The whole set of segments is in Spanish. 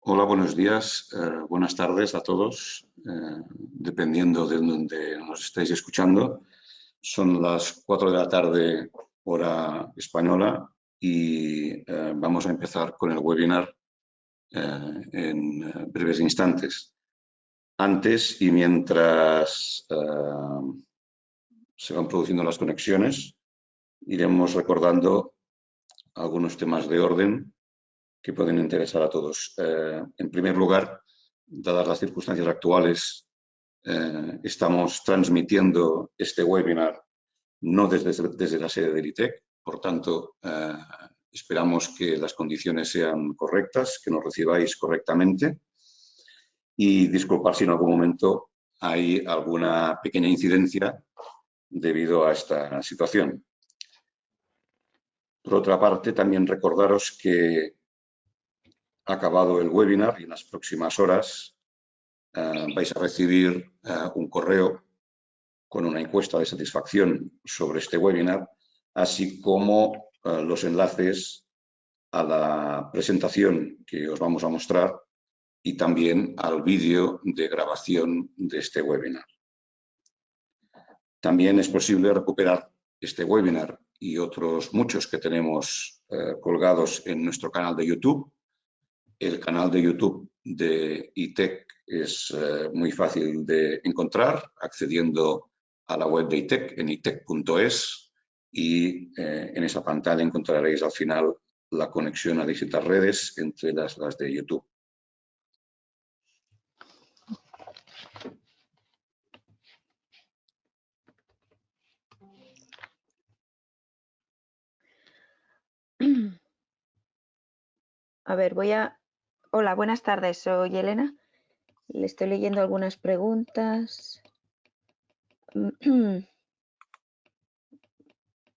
Hola, buenos días, buenas tardes a todos, dependiendo de donde nos estéis escuchando. Son las 4 de la tarde, hora española, y vamos a empezar con el webinar en breves instantes. Antes y mientras se van produciendo las conexiones, iremos recordando algunos temas de orden que pueden interesar a todos. En primer lugar, dadas las circunstancias actuales, estamos transmitiendo este webinar no desde la sede del ITEC, por tanto, esperamos que las condiciones sean correctas, que nos recibáis correctamente y disculpar si en algún momento hay alguna pequeña incidencia debido a esta situación. Por otra parte, también recordaros que acabado el webinar y en las próximas horas vais a recibir un correo con una encuesta de satisfacción sobre este webinar, así como los enlaces a la presentación que os vamos a mostrar y también al vídeo de grabación de este webinar. También es posible recuperar este webinar y otros muchos que tenemos colgados en nuestro canal de YouTube. El canal de YouTube de ITEC es muy fácil de encontrar accediendo a la web de ITEC en itec.es y en esa pantalla encontraréis al final la conexión a distintas redes, entre las de YouTube. A ver, Hola, buenas tardes, soy Elena. Le estoy leyendo algunas preguntas.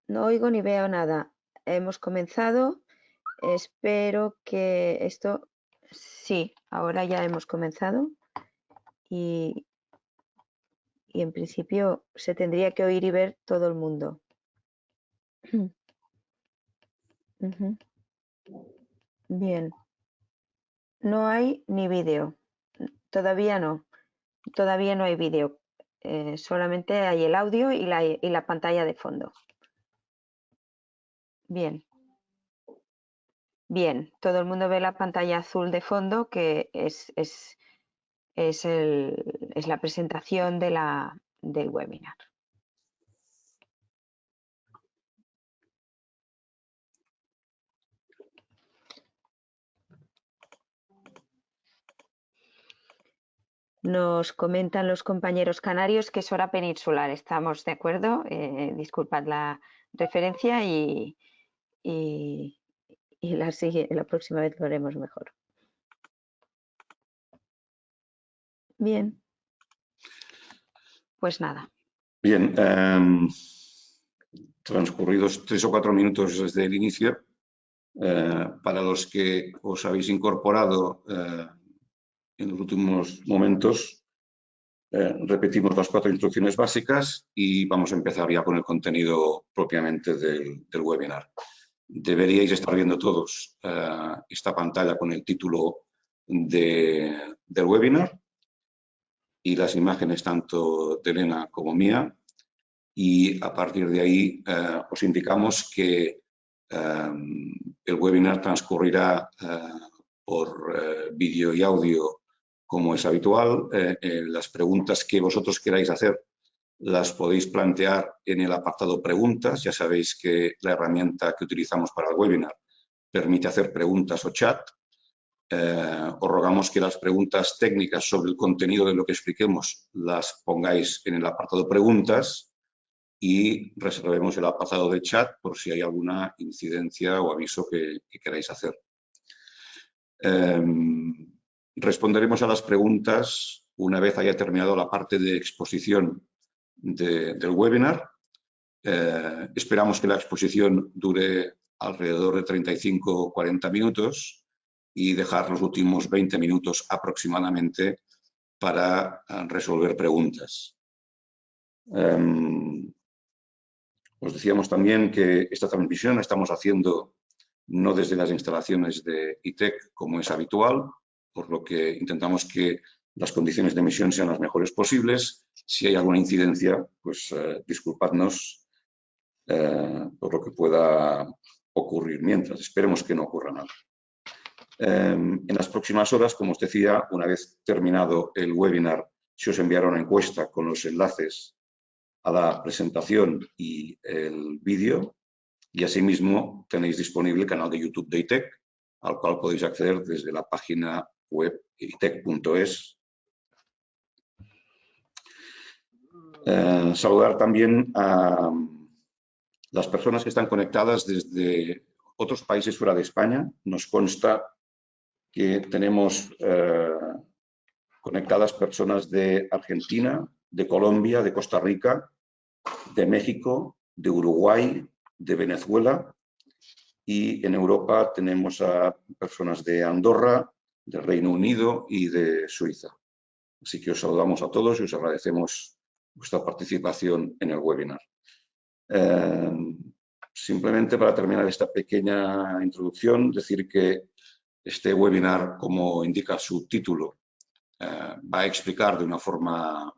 No oigo ni veo nada. Hemos comenzado. Espero que esto... Sí, ahora ya hemos comenzado. Y en principio se tendría que oír y ver todo el mundo. Bien. No hay ni vídeo. Todavía no. Todavía no hay vídeo. Solamente hay el audio y la pantalla de fondo. Bien. Bien, todo el mundo ve la pantalla azul de fondo, que es la presentación del webinar. Nos comentan los compañeros canarios que es hora peninsular. ¿Estamos de acuerdo? Disculpad la referencia y la próxima vez lo haremos mejor. Bien. Pues nada. Bien, transcurridos 3 o 4 minutos desde el inicio, para los que os habéis incorporado en los últimos momentos, repetimos las 4 instrucciones básicas y vamos a empezar ya con el contenido propiamente del webinar. Deberíais estar viendo todos esta pantalla con el título del webinar y las imágenes tanto de Elena como mía, y a partir de ahí os indicamos que el webinar transcurrirá por vídeo y audio como es habitual. Las preguntas que vosotros queráis hacer las podéis plantear en el apartado preguntas. Ya sabéis que la herramienta que utilizamos para el webinar permite hacer preguntas o chat. Os rogamos que las preguntas técnicas sobre el contenido de lo que expliquemos las pongáis en el apartado preguntas y reservemos el apartado de chat por si hay alguna incidencia o aviso que queráis hacer. Responderemos a las preguntas una vez haya terminado la parte de exposición del webinar. Esperamos que la exposición dure alrededor de 35 o 40 minutos y dejar los últimos 20 minutos aproximadamente para resolver preguntas. Os decíamos también que esta transmisión la estamos haciendo no desde las instalaciones de ITEC como es habitual, por lo que intentamos que las condiciones de emisión sean las mejores posibles. Si hay alguna incidencia, pues disculpadnos por lo que pueda ocurrir mientras. Esperemos que no ocurra nada. En las próximas horas, como os decía, una vez terminado el webinar, se os enviará una encuesta con los enlaces a la presentación y el vídeo, y asimismo tenéis disponible el canal de YouTube de ITEC, al cual podéis acceder desde la página web itec.es. Saludar también a las personas que están conectadas desde otros países fuera de España. Nos consta que tenemos conectadas personas de Argentina, de Colombia, de Costa Rica, de México, de Uruguay, de Venezuela, y en Europa tenemos a personas de Andorra, del Reino Unido y de Suiza. Así que os saludamos a todos y os agradecemos vuestra participación en el webinar. Simplemente para terminar esta pequeña introducción, decir que este webinar, como indica su título, va a explicar de una forma,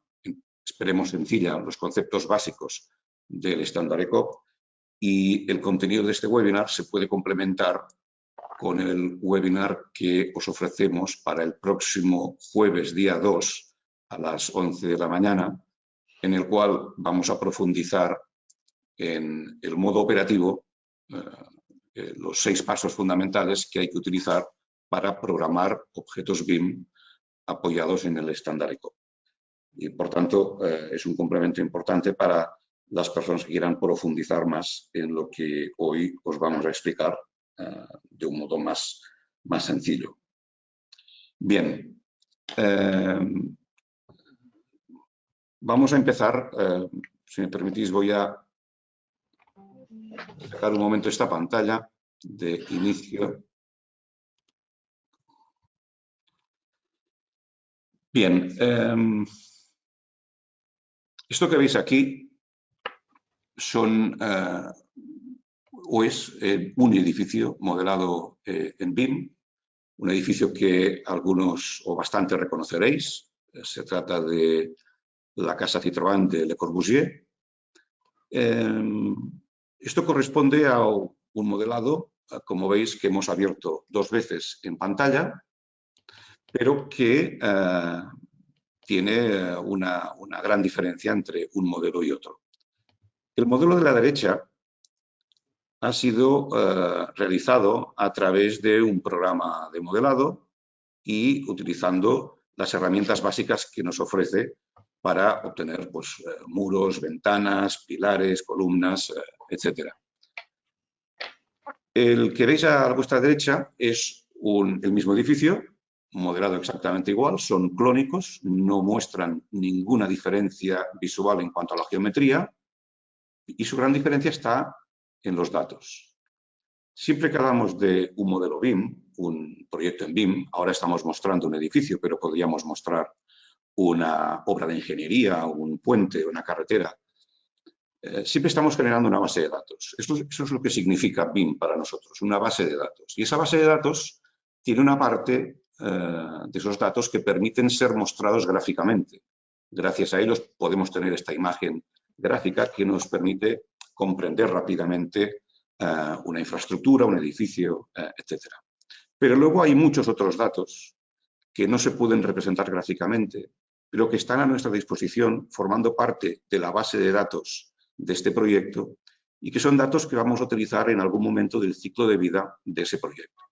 esperemos, sencilla, los conceptos básicos del estándar ECOP, y el contenido de este webinar se puede complementar con el webinar que os ofrecemos para el próximo jueves, día 2, a las 11 de la mañana, en el cual vamos a profundizar en el modo operativo, los 6 pasos fundamentales que hay que utilizar para programar objetos BIM apoyados en el estándar ECOP. Y, por tanto, es un complemento importante para las personas que quieran profundizar más en lo que hoy os vamos a explicar de un modo más sencillo. Bien, vamos a empezar. Si me permitís, voy a sacar un momento esta pantalla de inicio. Bien, esto que veis aquí son o es un edificio modelado en BIM, un edificio que algunos o bastante reconoceréis. Se trata de la Casa Citroën de Le Corbusier. Esto corresponde a un modelado, como veis, que hemos abierto 2 veces en pantalla, pero que tiene una gran diferencia entre un modelo y otro. El modelo de la derecha ha sido realizado a través de un programa de modelado y utilizando las herramientas básicas que nos ofrece para obtener pues, muros, ventanas, pilares, columnas, etc. El que veis a vuestra derecha es el mismo edificio, modelado exactamente igual, son clónicos, no muestran ninguna diferencia visual en cuanto a la geometría, y su gran diferencia está en los datos. Siempre que hablamos de un modelo BIM, un proyecto en BIM, ahora estamos mostrando un edificio, pero podríamos mostrar una obra de ingeniería, un puente, una carretera. Siempre estamos generando una base de datos. Eso es lo que significa BIM para nosotros, una base de datos. Y esa base de datos tiene una parte de esos datos que permiten ser mostrados gráficamente. Gracias a ellos podemos tener esta imagen gráfica que nos permite comprender rápidamente una infraestructura, un edificio, etc. Pero luego hay muchos otros datos que no se pueden representar gráficamente, pero que están a nuestra disposición formando parte de la base de datos de este proyecto y que son datos que vamos a utilizar en algún momento del ciclo de vida de ese proyecto.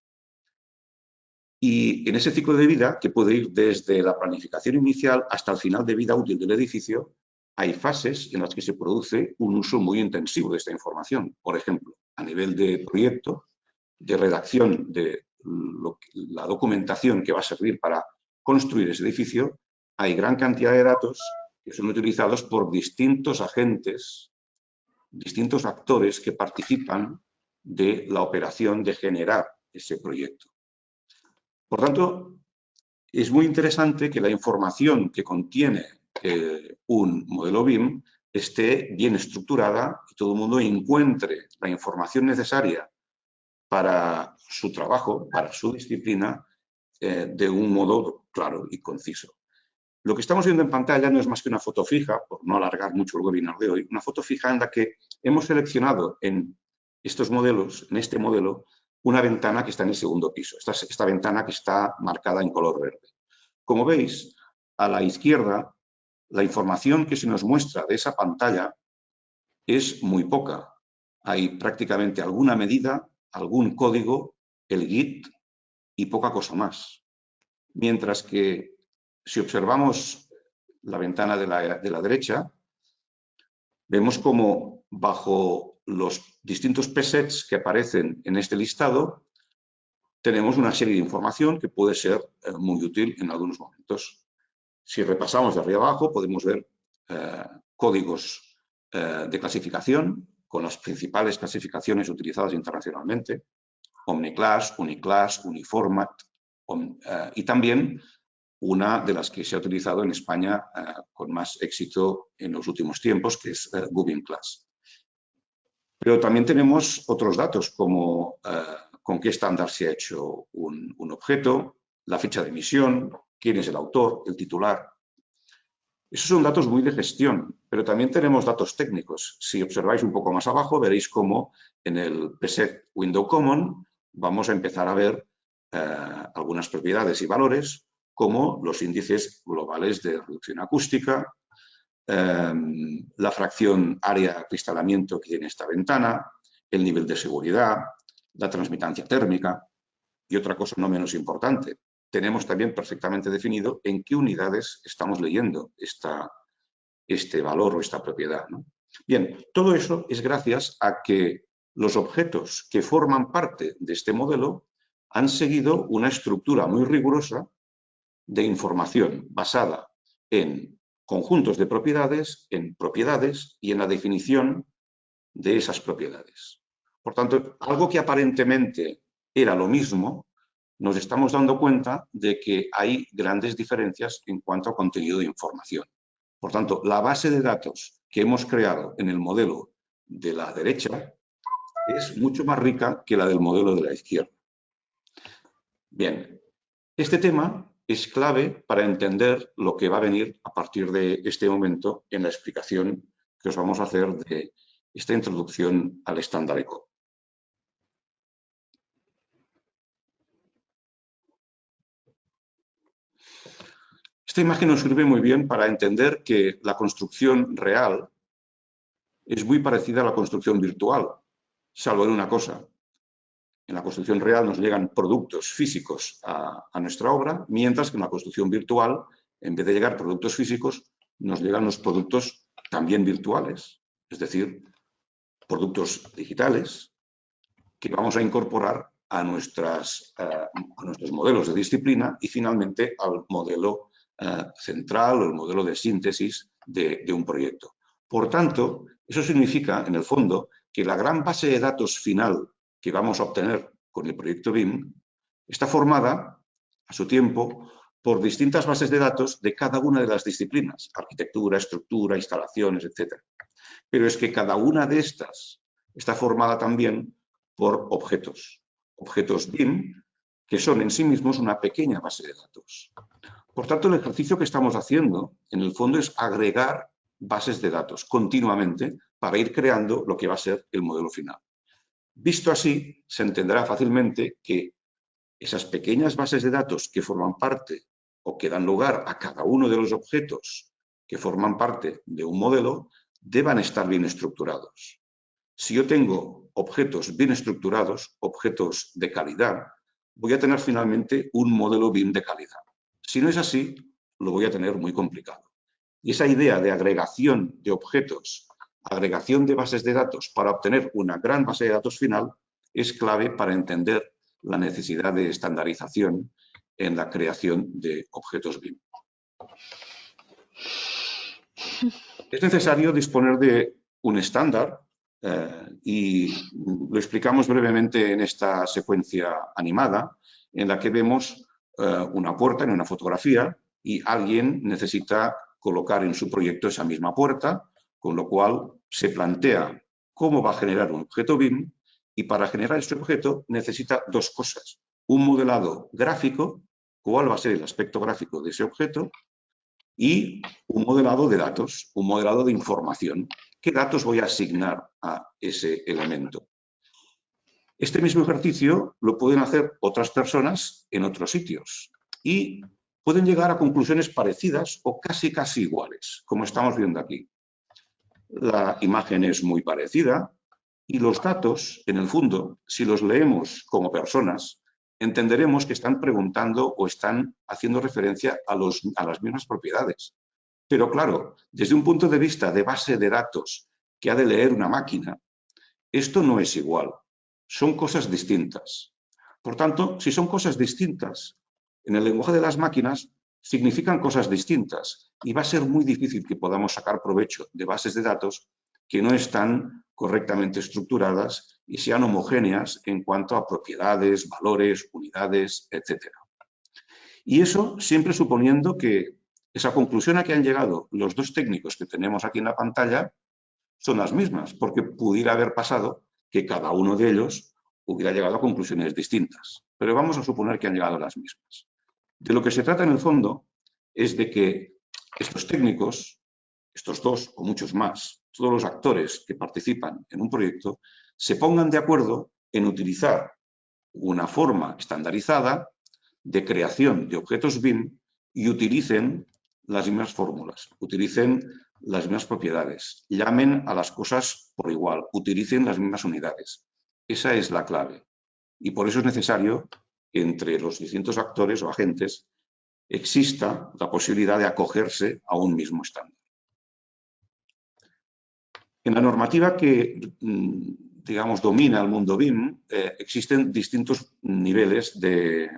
Y en ese ciclo de vida, que puede ir desde la planificación inicial hasta el final de vida útil del edificio, hay fases en las que se produce un uso muy intensivo de esta información. Por ejemplo, a nivel de proyecto, de redacción de la documentación que va a servir para construir ese edificio, hay gran cantidad de datos que son utilizados por distintos agentes, distintos actores que participan de la operación de generar ese proyecto. Por tanto, es muy interesante que la información que contiene un modelo BIM esté bien estructurada y todo el mundo encuentre la información necesaria para su trabajo, para su disciplina, de un modo claro y conciso. Lo que estamos viendo en pantalla no es más que una foto fija, por no alargar mucho el webinar de hoy, una foto fija en la que hemos seleccionado en estos modelos, en este modelo, una ventana que está en el segundo piso. Esta ventana que está marcada en color verde. Como veis, a la izquierda, la información que se nos muestra de esa pantalla es muy poca. Hay prácticamente alguna medida, algún código, el Git y poca cosa más. Mientras que si observamos la ventana de la derecha, vemos como bajo los distintos presets que aparecen en este listado, tenemos una serie de información que puede ser muy útil en algunos momentos. Si repasamos de arriba abajo, podemos ver códigos de clasificación con las principales clasificaciones utilizadas internacionalmente, Omniclass, Uniclass, Uniformat, y también una de las que se ha utilizado en España con más éxito en los últimos tiempos, que es Gubin-Class. Pero también tenemos otros datos, como con qué estándar se ha hecho un objeto, la fecha de emisión, quién es el autor, el titular. Esos son datos muy de gestión, pero también tenemos datos técnicos. Si observáis un poco más abajo, veréis cómo en el preset Window Common vamos a empezar a ver algunas propiedades y valores, como los índices globales de reducción acústica, la fracción área-acristalamiento que tiene esta ventana, el nivel de seguridad, la transmitancia térmica y otra cosa no menos importante. Tenemos también perfectamente definido en qué unidades estamos leyendo este valor o esta propiedad, ¿no? Bien, todo eso es gracias a que los objetos que forman parte de este modelo han seguido una estructura muy rigurosa de información basada en conjuntos de propiedades, en propiedades y en la definición de esas propiedades. Por tanto, algo que aparentemente era lo mismo, nos estamos dando cuenta de que hay grandes diferencias en cuanto a contenido de información. Por tanto, la base de datos que hemos creado en el modelo de la derecha es mucho más rica que la del modelo de la izquierda. Bien, este tema es clave para entender lo que va a venir a partir de este momento en la explicación que os vamos a hacer de esta introducción al estándar ECO. Esta imagen nos sirve muy bien para entender que la construcción real es muy parecida a la construcción virtual, salvo en una cosa. En la construcción real nos llegan productos físicos a nuestra obra, mientras que en la construcción virtual, en vez de llegar productos físicos, nos llegan los productos también virtuales, es decir, productos digitales que vamos a incorporar a nuestros modelos de disciplina y finalmente al modelo central o el modelo de síntesis de un proyecto. Por tanto, eso significa, en el fondo, que la gran base de datos final que vamos a obtener con el proyecto BIM está formada, a su tiempo, por distintas bases de datos de cada una de las disciplinas, arquitectura, estructura, instalaciones, etc. Pero es que cada una de estas está formada también por objetos BIM, que son en sí mismos una pequeña base de datos. Por tanto, el ejercicio que estamos haciendo, en el fondo, es agregar bases de datos continuamente para ir creando lo que va a ser el modelo final. Visto así, se entenderá fácilmente que esas pequeñas bases de datos que forman parte o que dan lugar a cada uno de los objetos que forman parte de un modelo deban estar bien estructurados. Si yo tengo objetos bien estructurados, objetos de calidad, voy a tener finalmente un modelo BIM de calidad. Si no es así, lo voy a tener muy complicado. Y esa idea de agregación de objetos, agregación de bases de datos para obtener una gran base de datos final es clave para entender la necesidad de estandarización en la creación de objetos BIM. Es necesario disponer de un estándar y lo explicamos brevemente en esta secuencia animada en la que vemos una puerta en una fotografía y alguien necesita colocar en su proyecto esa misma puerta, con lo cual se plantea cómo va a generar un objeto BIM y para generar este objeto necesita dos cosas. Un modelado gráfico cuál va a ser el aspecto gráfico de ese objeto y un modelado de datos, un modelado de información. ¿Qué datos voy a asignar a ese elemento? Este mismo ejercicio lo pueden hacer otras personas en otros sitios y pueden llegar a conclusiones parecidas o casi iguales, como estamos viendo aquí. La imagen es muy parecida y los datos, en el fondo, si los leemos como personas, entenderemos que están preguntando o están haciendo referencia a las mismas propiedades. Pero claro, desde un punto de vista de base de datos que ha de leer una máquina, esto no es igual. Son cosas distintas. Por tanto, si son cosas distintas, en el lenguaje de las máquinas significan cosas distintas y va a ser muy difícil que podamos sacar provecho de bases de datos que no están correctamente estructuradas y sean homogéneas en cuanto a propiedades, valores, unidades, etc. Y eso siempre suponiendo que esa conclusión a que han llegado los dos técnicos que tenemos aquí en la pantalla son las mismas, porque pudiera haber pasado que cada uno de ellos hubiera llegado a conclusiones distintas. Pero vamos a suponer que han llegado a las mismas. De lo que se trata en el fondo es de que estos técnicos, estos dos o muchos más, todos los actores que participan en un proyecto, se pongan de acuerdo en utilizar una forma estandarizada de creación de objetos BIM y utilicen las mismas fórmulas, utilicen las mismas propiedades, llamen a las cosas por igual, utilicen las mismas unidades. Esa es la clave. Y por eso es necesario que entre los distintos actores o agentes exista la posibilidad de acogerse a un mismo estándar. En la normativa que, digamos, domina el mundo BIM, existen distintos niveles de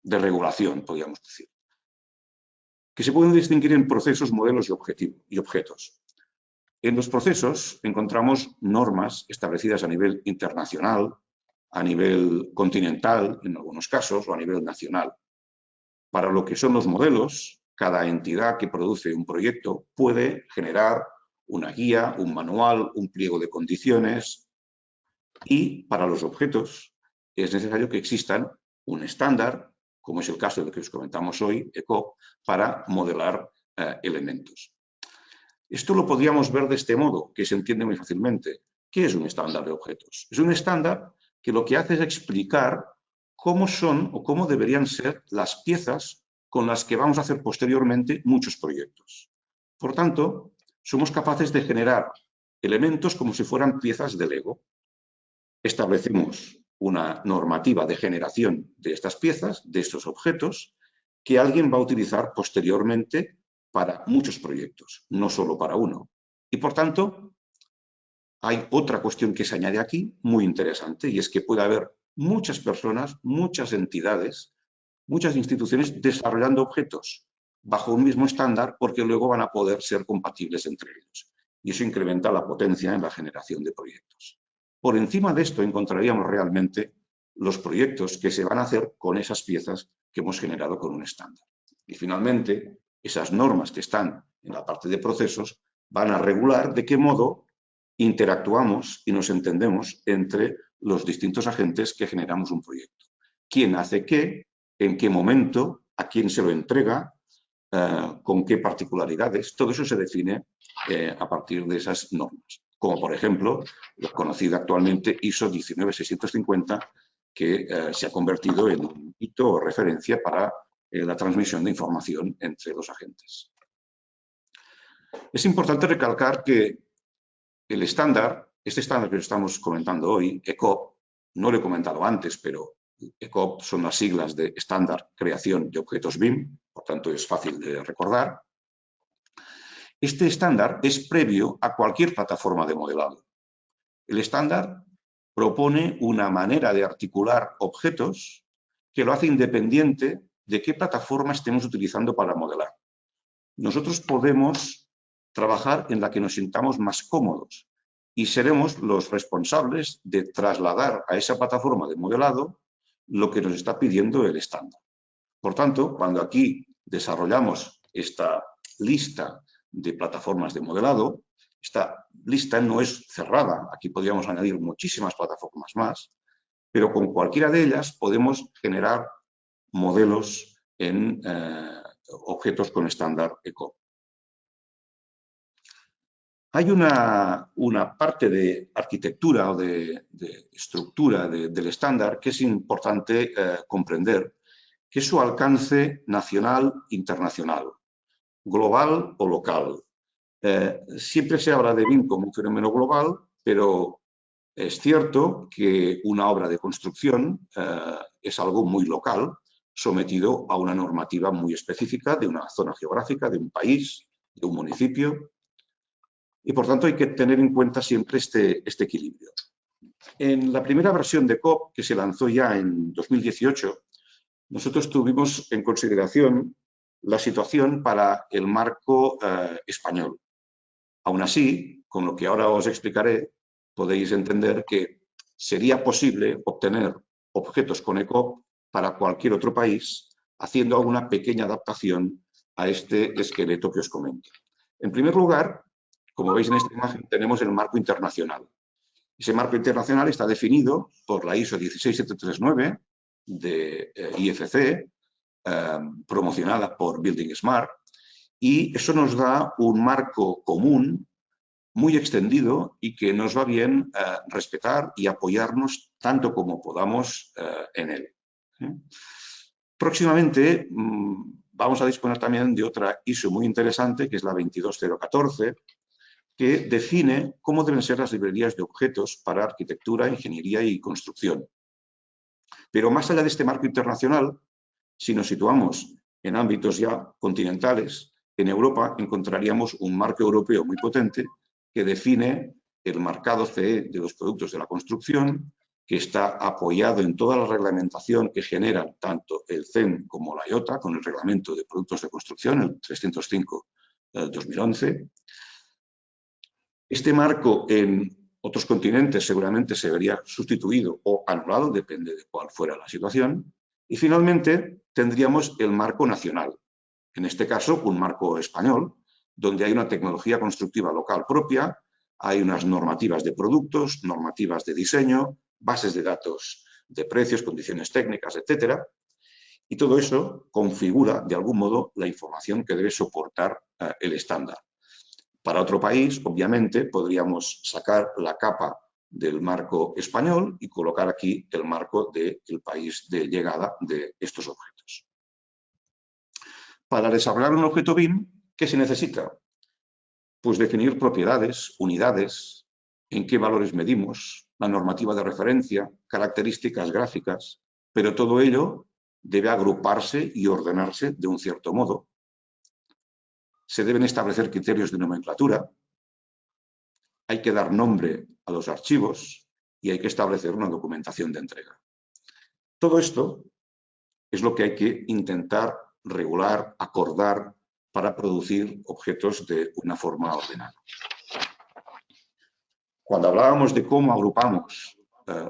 regulación, podríamos decir, que se pueden distinguir en procesos, modelos y objetos. En los procesos encontramos normas establecidas a nivel internacional, a nivel continental, en algunos casos, o a nivel nacional. Para lo que son los modelos, cada entidad que produce un proyecto puede generar una guía, un manual, un pliego de condiciones, y para los objetos es necesario que existan un estándar, como es el caso de lo que os comentamos hoy, ECOP, para modelar elementos. Esto lo podríamos ver de este modo, que se entiende muy fácilmente. ¿Qué es un estándar de objetos? Es un estándar que lo que hace es explicar cómo son o cómo deberían ser las piezas con las que vamos a hacer posteriormente muchos proyectos. Por tanto, somos capaces de generar elementos como si fueran piezas de Lego. Establecemos una normativa de generación de estas piezas, de estos objetos, que alguien va a utilizar posteriormente para muchos proyectos, no solo para uno. Y por tanto, hay otra cuestión que se añade aquí, muy interesante, y es que puede haber muchas personas, muchas entidades, muchas instituciones desarrollando objetos bajo un mismo estándar porque luego van a poder ser compatibles entre ellos. Y eso incrementa la potencia en la generación de proyectos. Por encima de esto encontraríamos realmente los proyectos que se van a hacer con esas piezas que hemos generado con un estándar. Y finalmente, esas normas que están en la parte de procesos van a regular de qué modo interactuamos y nos entendemos entre los distintos agentes que generamos un proyecto. ¿Quién hace qué? ¿En qué momento? ¿A quién se lo entrega? ¿Con qué particularidades? Todo eso se define a partir de esas normas. Como por ejemplo, la conocida actualmente ISO 19650, que se ha convertido en un hito o referencia para la transmisión de información entre los agentes. Es importante recalcar que el estándar, este estándar que estamos comentando hoy, ECOP, no lo he comentado antes, pero ECOP son las siglas de Estándar Creación de Objetos BIM, por tanto es fácil de recordar. Este estándar es previo a cualquier plataforma de modelado. El estándar propone una manera de articular objetos que lo hace independiente de qué plataforma estemos utilizando para modelar. Nosotros podemos trabajar en la que nos sintamos más cómodos y seremos los responsables de trasladar a esa plataforma de modelado lo que nos está pidiendo el estándar. Por tanto, cuando aquí desarrollamos esta lista de plataformas de modelado, esta lista no es cerrada. Aquí podríamos añadir muchísimas plataformas más, pero con cualquiera de ellas podemos generar modelos en objetos con estándar ECOP. Hay una parte de arquitectura o de estructura del estándar que es importante comprender, que es su alcance nacional, internacional, global o local. Siempre se habla de BIM como un fenómeno global, pero es cierto que una obra de construcción es algo muy local, sometido a una normativa muy específica de una zona geográfica, de un país, de un municipio, y por tanto hay que tener en cuenta siempre este equilibrio. En la primera versión de COP, que se lanzó ya en 2018, nosotros tuvimos en consideración la situación para el marco español. Aún así, con lo que ahora os explicaré, podéis entender que sería posible obtener objetos con ECOP para cualquier otro país, haciendo alguna pequeña adaptación a este esqueleto que os comento. En primer lugar, como veis en esta imagen, tenemos el marco internacional. Ese marco internacional está definido por la ISO 16739 de IFC, promocionada por Building Smart, y eso nos da un marco común muy extendido y que nos va bien respetar y apoyarnos tanto como podamos en él. Próximamente vamos a disponer también de otra ISO muy interesante, que es la 22014, que define cómo deben ser las librerías de objetos para arquitectura, ingeniería y construcción. Pero más allá de este marco internacional, si nos situamos en ámbitos ya continentales, en Europa encontraríamos un marco europeo muy potente que define el marcado CE de los productos de la construcción, que está apoyado en toda la reglamentación que generan tanto el CEN como la IOTA, con el Reglamento de Productos de Construcción, el 305-2011. Este marco en otros continentes seguramente se vería sustituido o anulado, depende de cuál fuera la situación. Y finalmente tendríamos el marco nacional, en este caso un marco español, donde hay una tecnología constructiva local propia, hay unas normativas de productos, normativas de diseño, bases de datos de precios, condiciones técnicas, etcétera. Y todo eso configura, de algún modo, la información que debe soportar el estándar. Para otro país, obviamente, podríamos sacar la capa del marco español y colocar aquí el marco del país de llegada de estos objetos. Para desarrollar un objeto BIM, ¿qué se necesita? Pues definir propiedades, unidades, en qué valores medimos, la normativa de referencia, características gráficas, pero todo ello debe agruparse y ordenarse de un cierto modo. Se deben establecer criterios de nomenclatura, hay que dar nombre a los archivos y hay que establecer una documentación de entrega. Todo esto es lo que hay que intentar regular, acordar para producir objetos de una forma ordenada. Cuando hablábamos de cómo agrupamos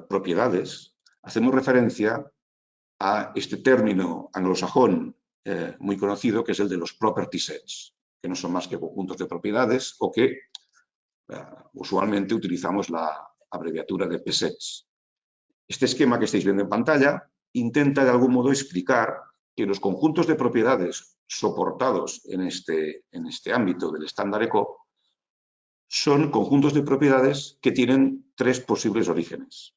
propiedades, hacemos referencia a este término anglosajón muy conocido, que es el de los property sets, que no son más que conjuntos de propiedades o que usualmente utilizamos la abreviatura de PSETs. Este esquema que estáis viendo en pantalla intenta de algún modo explicar que los conjuntos de propiedades soportados en este ámbito del estándar ECOP son conjuntos de propiedades que tienen tres posibles orígenes.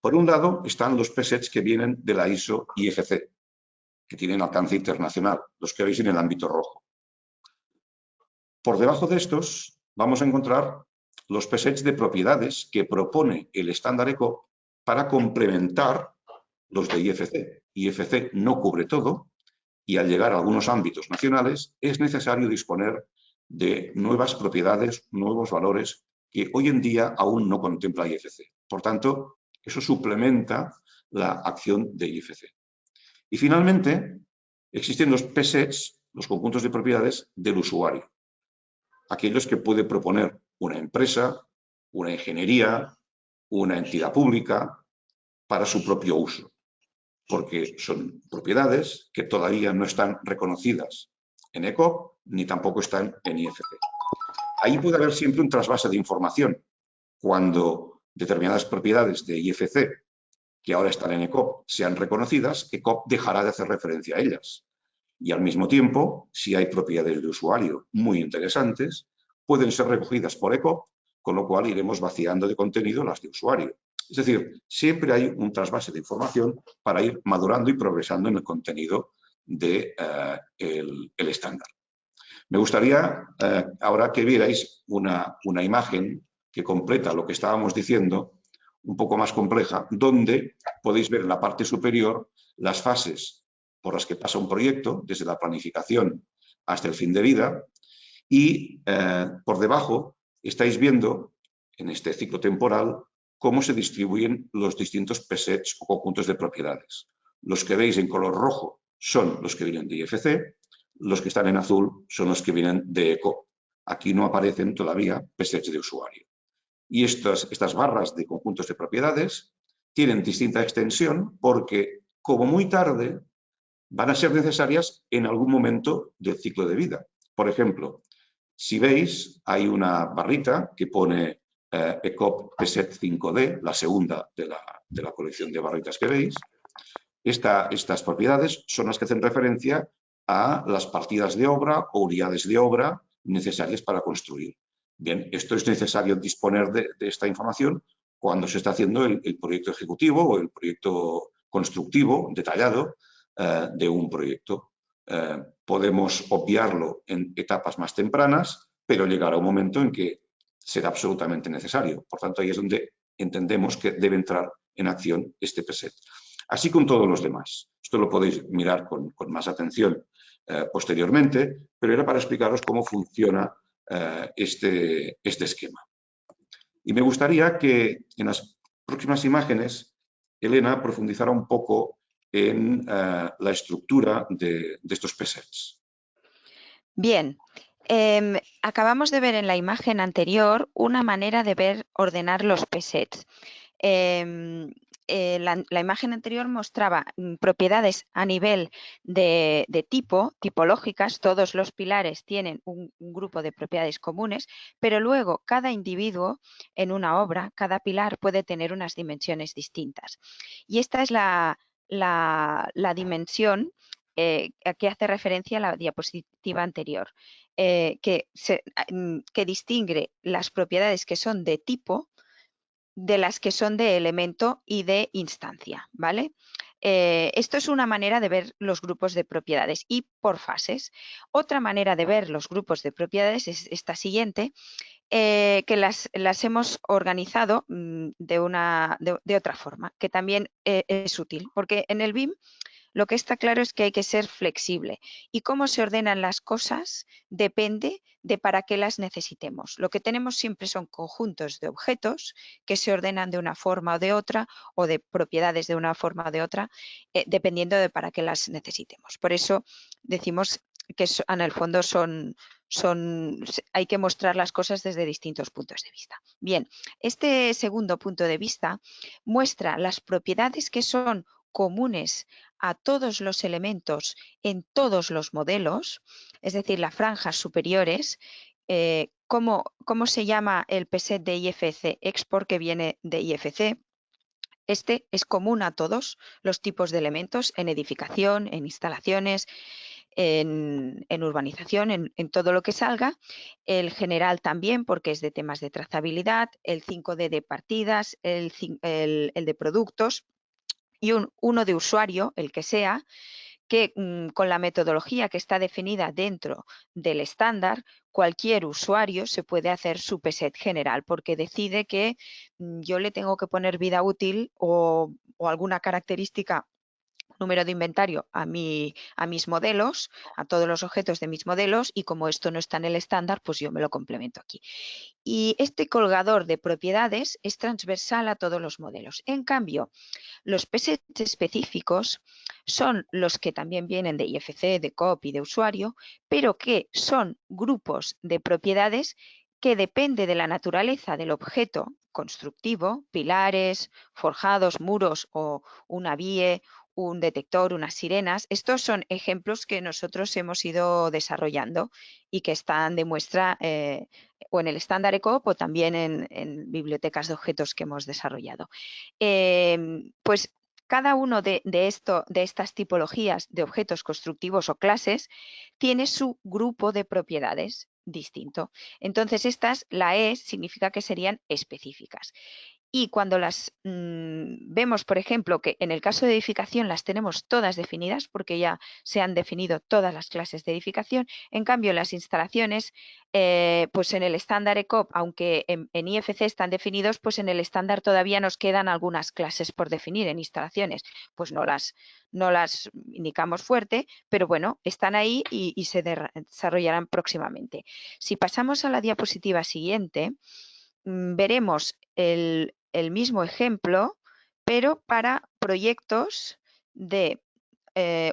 Por un lado están los PSETs que vienen de la ISO IFC, que tienen alcance internacional, los que veis en el ámbito rojo. Por debajo de estos vamos a encontrar los PSETs de propiedades que propone el estándar ECOP para complementar los de IFC. IFC no cubre todo y al llegar a algunos ámbitos nacionales es necesario disponer de nuevas propiedades, nuevos valores que hoy en día aún no contempla IFC. Por tanto, eso suplementa la acción de IFC. Y finalmente, existen los PSETs, los conjuntos de propiedades del usuario. Aquellos que puede proponer una empresa, una ingeniería, una entidad pública para su propio uso, porque son propiedades que todavía no están reconocidas en ECOP ni tampoco están en IFC. Ahí puede haber siempre un trasvase de información. Cuando determinadas propiedades de IFC que ahora están en ECOP sean reconocidas, ECOP dejará de hacer referencia a ellas. Y al mismo tiempo, si hay propiedades de usuario muy interesantes, pueden ser recogidas por ECOP, con lo cual iremos vaciando de contenido las de usuario. Es decir, siempre hay un trasvase de información para ir madurando y progresando en el contenido del el estándar. Me gustaría ahora que vierais una imagen que completa lo que estábamos diciendo, un poco más compleja, donde podéis ver en la parte superior las fases por las que pasa un proyecto, desde la planificación hasta el fin de vida, y por debajo estáis viendo, en este ciclo temporal, cómo se distribuyen los distintos presets o conjuntos de propiedades. Los que veis en color rojo son los que vienen de IFC, los que están en azul son los que vienen de ECO. Aquí no aparecen todavía presets de usuario. Y estas barras de conjuntos de propiedades tienen distinta extensión porque, como muy tarde, van a ser necesarias en algún momento del ciclo de vida. Por ejemplo, si veis, hay una barrita que pone ECOP PSET 5D, la segunda de la colección de barritas que veis. Estas propiedades son las que hacen referencia a las partidas de obra o unidades de obra necesarias para construir. Bien, esto es necesario disponer de esta información cuando se está haciendo el proyecto ejecutivo o el proyecto constructivo detallado de un proyecto. Podemos obviarlo en etapas más tempranas, pero llegará un momento en que será absolutamente necesario. Por tanto, ahí es donde entendemos que debe entrar en acción este preset. Así con todos los demás. Esto lo podéis mirar con más atención posteriormente, pero era para explicaros cómo funciona este esquema. Y me gustaría que en las próximas imágenes Elena profundizara un poco en la estructura de estos presets. Bien, acabamos de ver en la imagen anterior una manera de ordenar los presets. La imagen anterior mostraba propiedades a nivel de tipo, tipológicas. Todos los pilares tienen un grupo de propiedades comunes, pero luego cada individuo en una obra, cada pilar puede tener unas dimensiones distintas. Y esta es la dimensión a que hace referencia la diapositiva anterior, que distingue las propiedades que son de tipo de las que son de elemento y de instancia, ¿vale? Esto es una manera de ver los grupos de propiedades y por fases. Otra manera de ver los grupos de propiedades es esta siguiente, que las hemos organizado de otra forma, que también es útil, porque en el BIM lo que está claro es que hay que ser flexible y cómo se ordenan las cosas depende de para qué las necesitemos. Lo que tenemos siempre son conjuntos de objetos que se ordenan de una forma o de otra o de propiedades de una forma o de otra, dependiendo de para qué las necesitemos. Por eso decimos que en el fondo hay que mostrar las cosas desde distintos puntos de vista. Bien, este segundo punto de vista muestra las propiedades que son comunes a todos los elementos en todos los modelos, es decir, las franjas superiores. ¿Cómo se llama el preset de IFC Export que viene de IFC? Este es común a todos los tipos de elementos en edificación, en instalaciones, en urbanización, en todo lo que salga. El general también, porque es de temas de trazabilidad, el 5D de partidas, el de productos, y uno de usuario, el que sea, que con la metodología que está definida dentro del estándar, cualquier usuario se puede hacer su preset general porque decide que yo le tengo que poner vida útil o alguna característica, número de inventario a mis modelos, a todos los objetos de mis modelos, y como esto no está en el estándar, pues yo me lo complemento aquí. Y este colgador de propiedades es transversal a todos los modelos. En cambio, los presets específicos son los que también vienen de IFC, de COP y de usuario, pero que son grupos de propiedades que depende de la naturaleza del objeto constructivo, pilares, forjados, muros o una VIE, un detector, unas sirenas. Estos son ejemplos que nosotros hemos ido desarrollando y que están de muestra o en el estándar ECOP o también en bibliotecas de objetos que hemos desarrollado. Pues cada uno de estas tipologías de objetos constructivos o clases tiene su grupo de propiedades distinto. Entonces, la E significa que serían específicas. Y cuando las vemos, por ejemplo, que en el caso de edificación las tenemos todas definidas, porque ya se han definido todas las clases de edificación, en cambio en las instalaciones, pues en el estándar ECOP, aunque en IFC están definidos, pues en el estándar todavía nos quedan algunas clases por definir en instalaciones. Pues no las indicamos fuerte, pero bueno, están ahí y se desarrollarán próximamente. Si pasamos a la diapositiva siguiente, veremos el mismo ejemplo, pero para proyectos de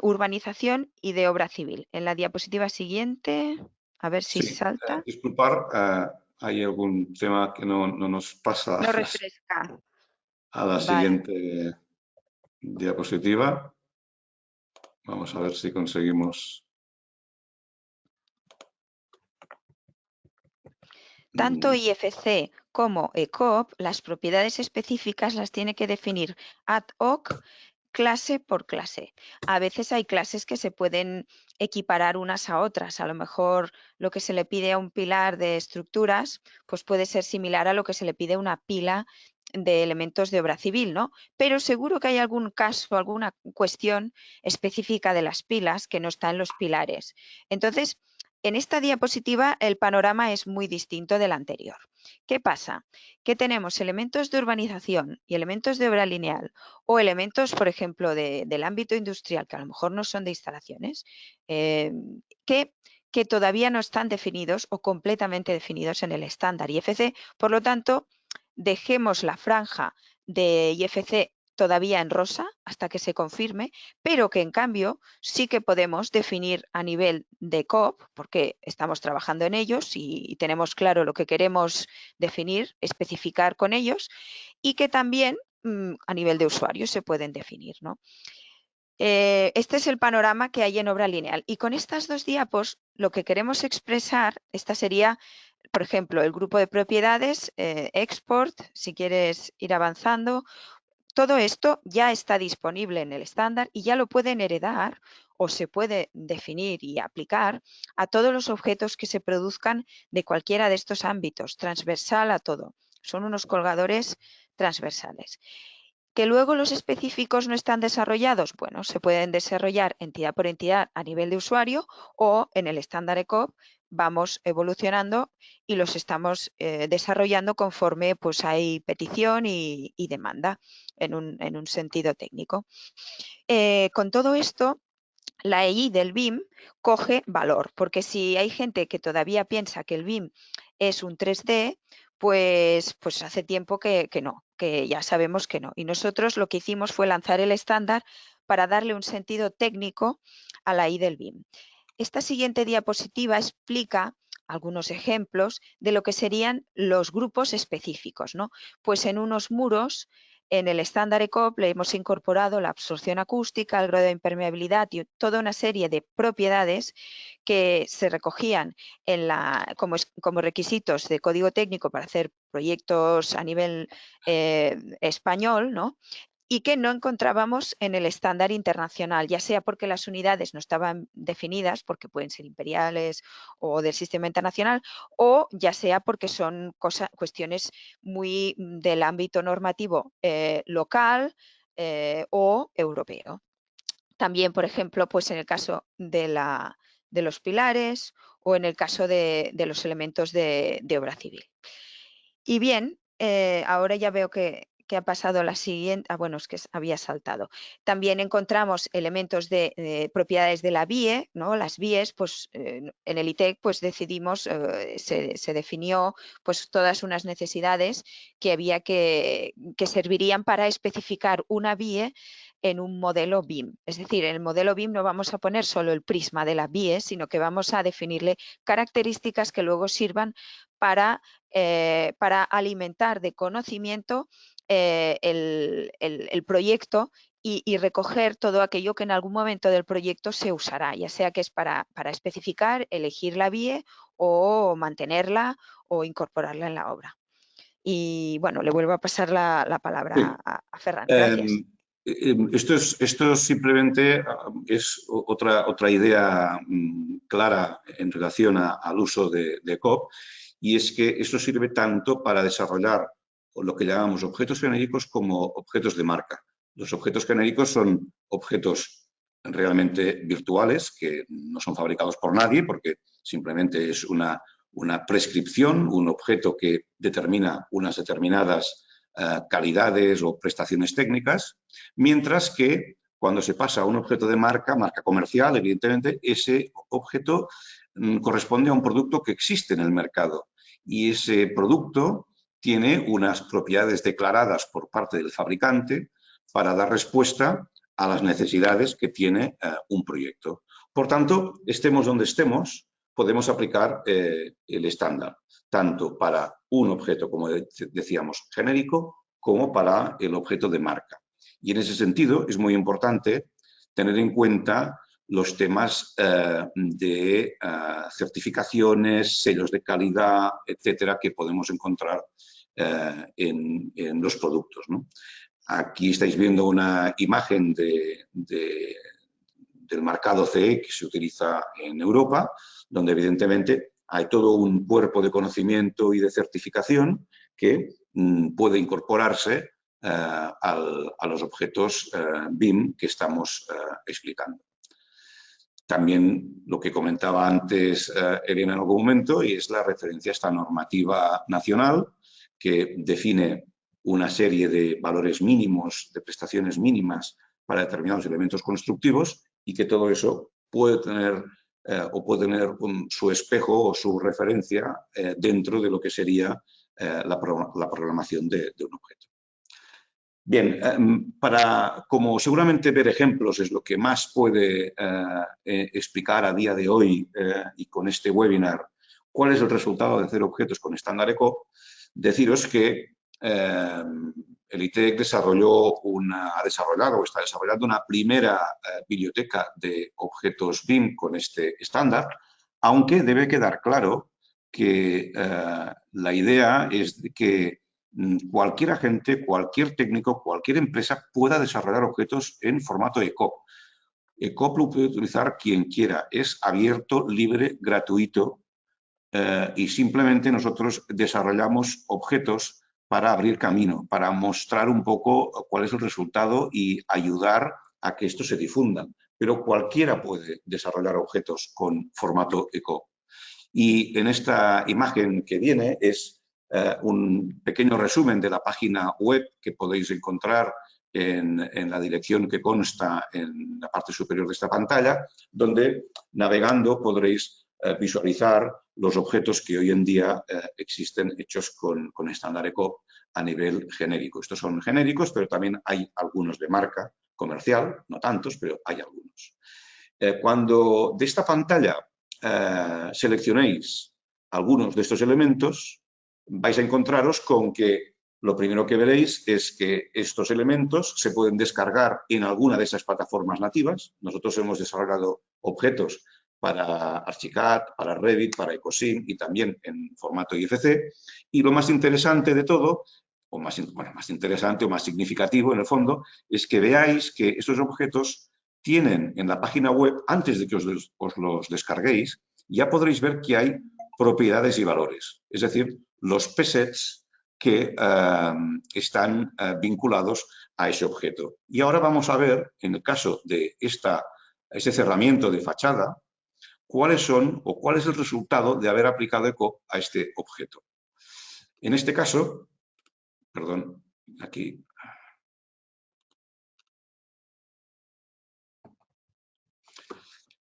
urbanización y de obra civil. En la diapositiva siguiente, a ver si Sí, salta. disculpar, hay algún tema que no nos pasa No refresca. a la Vale. siguiente diapositiva. Vamos a ver si conseguimos. Tanto IFC como ECOP, las propiedades específicas las tiene que definir ad hoc, clase por clase. A veces hay clases que se pueden equiparar unas a otras. A lo mejor lo que se le pide a un pilar de estructuras, pues puede ser similar a lo que se le pide a una pila de elementos de obra civil, ¿no? Pero seguro que hay algún caso, alguna cuestión específica de las pilas que no está en los pilares. Entonces, en esta diapositiva el panorama es muy distinto del anterior. ¿Qué pasa? Que tenemos elementos de urbanización y elementos de obra lineal o elementos, por ejemplo, del ámbito industrial, que a lo mejor no son de instalaciones, que todavía no están definidos o completamente definidos en el estándar IFC. Por lo tanto, dejemos la franja de IFC todavía en rosa hasta que se confirme, pero que en cambio sí que podemos definir a nivel de COP, porque estamos trabajando en ellos y tenemos claro lo que queremos definir, especificar con ellos, y que también a nivel de usuario se pueden definir, ¿no? Este es el panorama que hay en obra lineal. Y con estas dos diapos lo que queremos expresar, esta sería, por ejemplo, el grupo de propiedades, export, si quieres ir avanzando. Todo esto ya está disponible en el estándar y ya lo pueden heredar o se puede definir y aplicar a todos los objetos que se produzcan de cualquiera de estos ámbitos, transversal a todo. Son unos colgadores transversales. ¿Que luego los específicos no están desarrollados? Bueno, se pueden desarrollar entidad por entidad a nivel de usuario o en el estándar ECOP vamos evolucionando y los estamos desarrollando conforme pues, hay petición y demanda en un sentido técnico. Con todo esto, la EI del BIM coge valor, porque si hay gente que todavía piensa que el BIM es un 3D, pues hace tiempo que no, que ya sabemos que no. Y nosotros lo que hicimos fue lanzar el estándar para darle un sentido técnico a la EI del BIM. Esta siguiente diapositiva explica algunos ejemplos de lo que serían los grupos específicos, ¿no? Pues en unos muros, en el estándar ECOP le hemos incorporado la absorción acústica, el grado de impermeabilidad y toda una serie de propiedades que se recogían como requisitos de código técnico para hacer proyectos a nivel español, ¿no? Y que no encontrábamos en el estándar internacional, ya sea porque las unidades no estaban definidas, porque pueden ser imperiales o del sistema internacional, o ya sea porque son cuestiones muy del ámbito normativo local o europeo. También, por ejemplo, pues en el caso de los pilares o en el caso de los elementos de obra civil. Y bien, ahora ya veo que ha pasado la siguiente, bueno, es que había saltado. También encontramos elementos de propiedades de la BIE, ¿no? Las BIEs, pues en el ITEC pues decidimos, se definió pues todas unas necesidades que había que servirían para especificar una BIE en un modelo BIM. Es decir, en el modelo BIM no vamos a poner solo el prisma de la BIE, sino que vamos a definirle características que luego sirvan para alimentar de conocimiento el proyecto y recoger todo aquello que en algún momento del proyecto se usará, ya sea que es para especificar, elegir la BIE o mantenerla o incorporarla en la obra. Y bueno, le vuelvo a pasar la palabra a Ferran. Gracias. Esto simplemente es otra idea clara en relación al uso de COP, y es que esto sirve tanto para desarrollar lo que llamamos objetos genéricos como objetos de marca. Los objetos genéricos son objetos realmente virtuales que no son fabricados por nadie porque simplemente es una prescripción, un objeto que determina unas determinadas calidades o prestaciones técnicas, mientras que cuando se pasa a un objeto de marca comercial, evidentemente, ese objeto corresponde a un producto que existe en el mercado y ese producto tiene unas propiedades declaradas por parte del fabricante para dar respuesta a las necesidades que tiene un proyecto. Por tanto, estemos donde estemos, podemos aplicar el estándar, tanto para un objeto, como decíamos, genérico, como para el objeto de marca. Y en ese sentido es muy importante tener en cuenta los temas de certificaciones, sellos de calidad, etcétera, que podemos encontrar en los productos, ¿no? Aquí estáis viendo una imagen del marcado CE que se utiliza en Europa, donde evidentemente hay todo un cuerpo de conocimiento y de certificación que puede incorporarse a los objetos BIM que estamos explicando. También lo que comentaba antes Elena en algún momento, y es la referencia a esta normativa nacional que define una serie de valores mínimos, de prestaciones mínimas para determinados elementos constructivos, y que todo eso puede tener su espejo o su referencia dentro de lo que sería la programación de un objeto. Bien, como seguramente ver ejemplos es lo que más puede explicar a día de hoy y con este webinar cuál es el resultado de hacer objetos con estándar ECO, deciros que el ITEC ha desarrollado o está desarrollando una primera biblioteca de objetos BIM con este estándar, aunque debe quedar claro que la idea es de que cualquier agente, cualquier técnico, cualquier empresa pueda desarrollar objetos en formato ECOP. ECOP lo puede utilizar quien quiera, es abierto, libre, gratuito y simplemente nosotros desarrollamos objetos para abrir camino, para mostrar un poco cuál es el resultado y ayudar a que esto se difunda. Pero cualquiera puede desarrollar objetos con formato ECOP. Y en esta imagen que viene es un pequeño resumen de la página web que podéis encontrar en la dirección que consta en la parte superior de esta pantalla, donde navegando podréis visualizar los objetos que hoy en día existen hechos con estándar ECOP a nivel genérico. Estos son genéricos, pero también hay algunos de marca comercial, no tantos, pero hay algunos. Cuando de esta pantalla seleccionéis algunos de estos elementos, vais a encontraros con que lo primero que veréis es que estos elementos se pueden descargar en alguna de esas plataformas nativas. Nosotros hemos desarrollado objetos para Archicad, para Revit, para Ecosim y también en formato IFC. Y lo más interesante de todo, o más interesante o más significativo en el fondo, es que veáis que estos objetos tienen en la página web, antes de que os los descarguéis, ya podréis ver que hay propiedades y valores. Es decir, los presets que están vinculados a ese objeto. Y ahora vamos a ver, en el caso de ese cerramiento de fachada, cuáles son o cuál es el resultado de haber aplicado ECOP a este objeto. En este caso, perdón, aquí.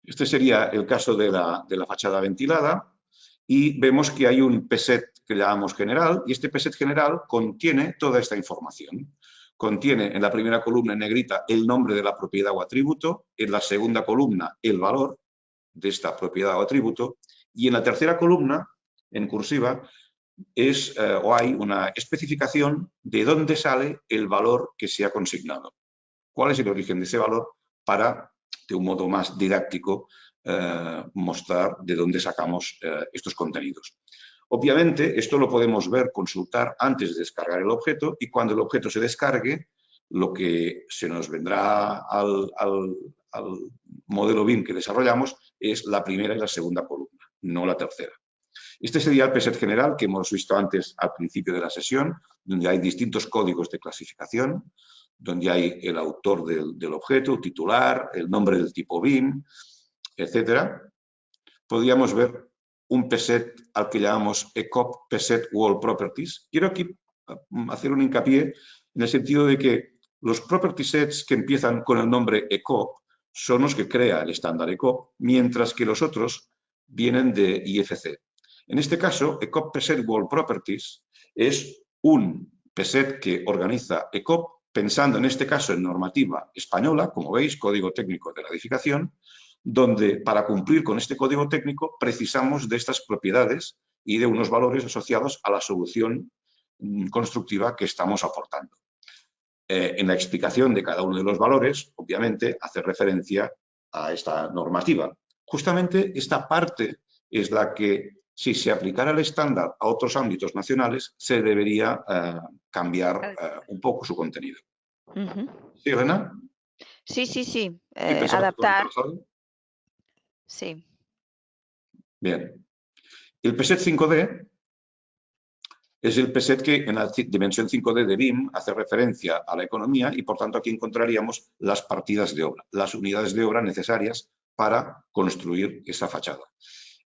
Este sería el caso de la fachada ventilada y vemos que hay un preset que llamamos general y este preset general contiene toda esta información. contiene en la primera columna en negrita el nombre de la propiedad o atributo, en la segunda columna el valor de esta propiedad o atributo, y en la tercera columna, en cursiva, hay una especificación de dónde sale el valor que se ha consignado. ¿Cuál es el origen de ese valor? Para, de un modo más didáctico, mostrar de dónde sacamos estos contenidos. Obviamente, esto lo podemos ver, consultar antes de descargar el objeto, y cuando el objeto se descargue, lo que se nos vendrá al modelo BIM que desarrollamos es la primera y la segunda columna, no la tercera. Este sería el preset general que hemos visto antes al principio de la sesión, donde hay distintos códigos de clasificación, donde hay el autor del objeto, el titular, el nombre del tipo BIM, etc. Podríamos ver un preset al que llamamos ECOP Preset World Properties. Quiero aquí hacer un hincapié en el sentido de que los property sets que empiezan con el nombre ECOP son los que crea el estándar ECOP, mientras que los otros vienen de IFC. En este caso, ECOP Preset World Properties es un preset que organiza ECOP pensando en este caso en normativa española, como veis, Código Técnico de la Edificación, donde para cumplir con este código técnico precisamos de estas propiedades y de unos valores asociados a la solución constructiva que estamos aportando. En la explicación de cada uno de los valores, obviamente, hace referencia a esta normativa. Justamente esta parte es la que, si se aplicara el estándar a otros ámbitos nacionales, se debería cambiar un poco su contenido. ¿Sí, Elena? Sí. Adaptar. Sí. Bien. El preset 5D es el preset que en la dimensión 5D de BIM hace referencia a la economía y, por tanto, aquí encontraríamos las partidas de obra, las unidades de obra necesarias para construir esa fachada.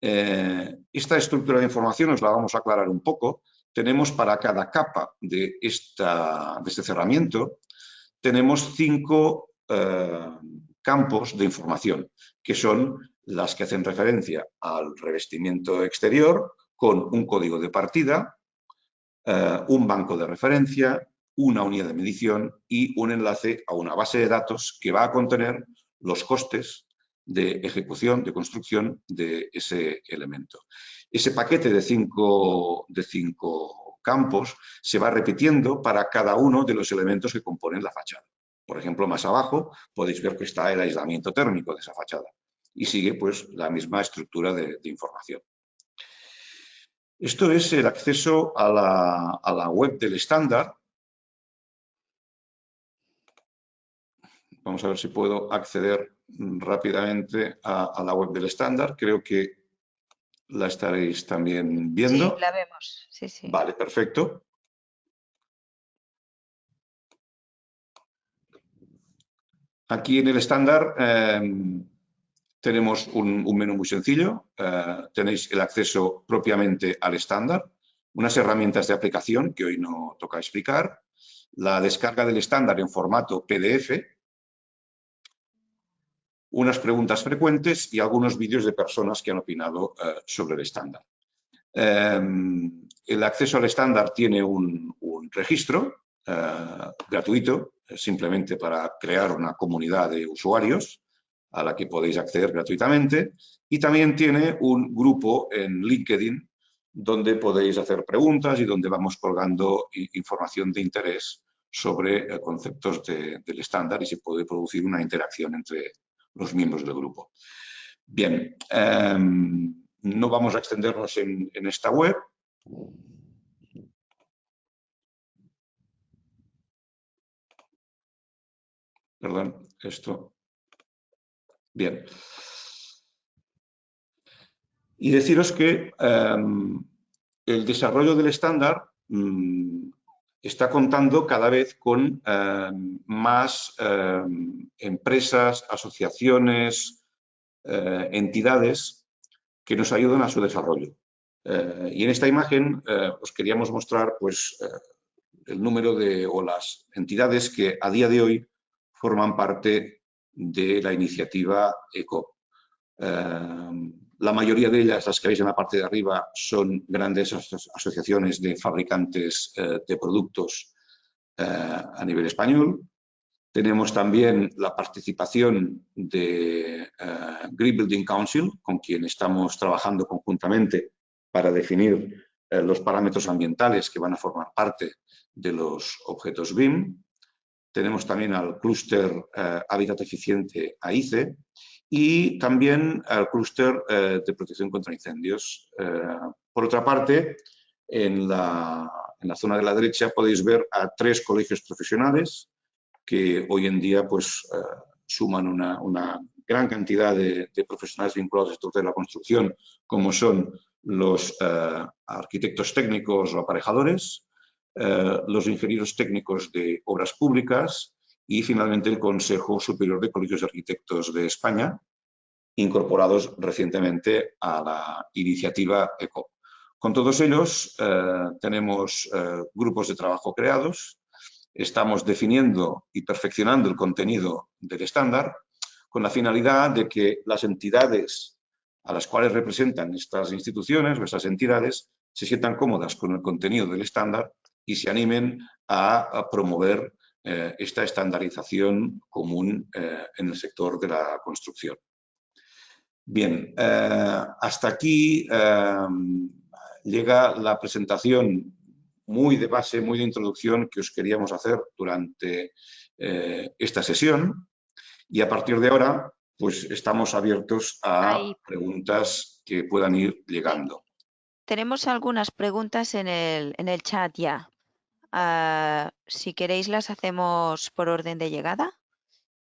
Esta estructura de información os la vamos a aclarar un poco. Tenemos para cada capa de este cerramiento, tenemos 5 campos de información, que son las que hacen referencia al revestimiento exterior con un código de partida, un banco de referencia, una unidad de medición y un enlace a una base de datos que va a contener los costes de ejecución, de construcción de ese elemento. Ese paquete de 5 campos se va repitiendo para cada uno de los elementos que componen la fachada. Por ejemplo, más abajo podéis ver que está el aislamiento térmico de esa fachada y sigue pues la misma estructura de información. Esto es el acceso a la web del estándar. Vamos a ver si puedo acceder rápidamente a la web del estándar. Creo que la estaréis también viendo. Sí, la vemos. Sí. Vale, perfecto. Aquí en el estándar tenemos un menú muy sencillo. Tenéis el acceso propiamente al estándar, unas herramientas de aplicación que hoy no toca explicar, la descarga del estándar en formato PDF, unas preguntas frecuentes y algunos vídeos de personas que han opinado sobre el estándar. El acceso al estándar tiene un registro gratuito, simplemente para crear una comunidad de usuarios a la que podéis acceder gratuitamente, y también tiene un grupo en LinkedIn donde podéis hacer preguntas y donde vamos colgando información de interés sobre conceptos del estándar y se puede producir una interacción entre los miembros del grupo. Bien, no vamos a extendernos en esta web. Perdón, esto. Bien. Y deciros que el desarrollo del estándar está contando cada vez con más empresas, asociaciones, entidades que nos ayudan a su desarrollo. Y en esta imagen os queríamos mostrar pues, el número o las entidades que a día de hoy forman parte de la iniciativa ECOP. La mayoría de ellas, las que veis en la parte de arriba, son grandes asociaciones de fabricantes de productos a nivel español. Tenemos también la participación de Green Building Council, con quien estamos trabajando conjuntamente para definir los parámetros ambientales que van a formar parte de los objetos BIM. Tenemos también al clúster Hábitat Eficiente AICE y también al clúster de protección contra incendios. Por otra parte, en la zona de la derecha podéis ver a 3 colegios profesionales que hoy en día pues, suman una gran cantidad de profesionales vinculados al sector de la construcción, como son los arquitectos técnicos o aparejadores, los ingenieros técnicos de obras públicas y finalmente el Consejo Superior de Colegios de Arquitectos de España, incorporados recientemente a la iniciativa ECOP. Con todos ellos tenemos grupos de trabajo creados, estamos definiendo y perfeccionando el contenido del estándar con la finalidad de que las entidades a las cuales representan estas instituciones o estas entidades se sientan cómodas con el contenido del estándar y se animen a promover esta estandarización común en el sector de la construcción. Bien, hasta aquí llega la presentación muy de base, muy de introducción que os queríamos hacer durante esta sesión y a partir de ahora pues estamos abiertos a preguntas que puedan ir llegando. Tenemos algunas preguntas en el chat ya. Si queréis las hacemos por orden de llegada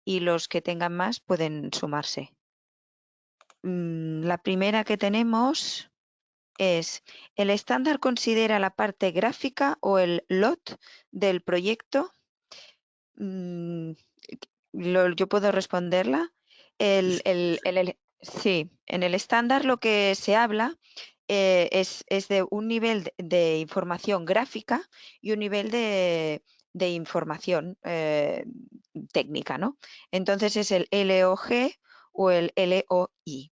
y los que tengan más pueden sumarse. La primera que tenemos es: ¿el estándar considera la parte gráfica o el LOT del proyecto? Yo puedo responderla. Sí, en el estándar lo que se habla es de un nivel de información gráfica y un nivel de información técnica, ¿no? Entonces es el LOG o el LOI,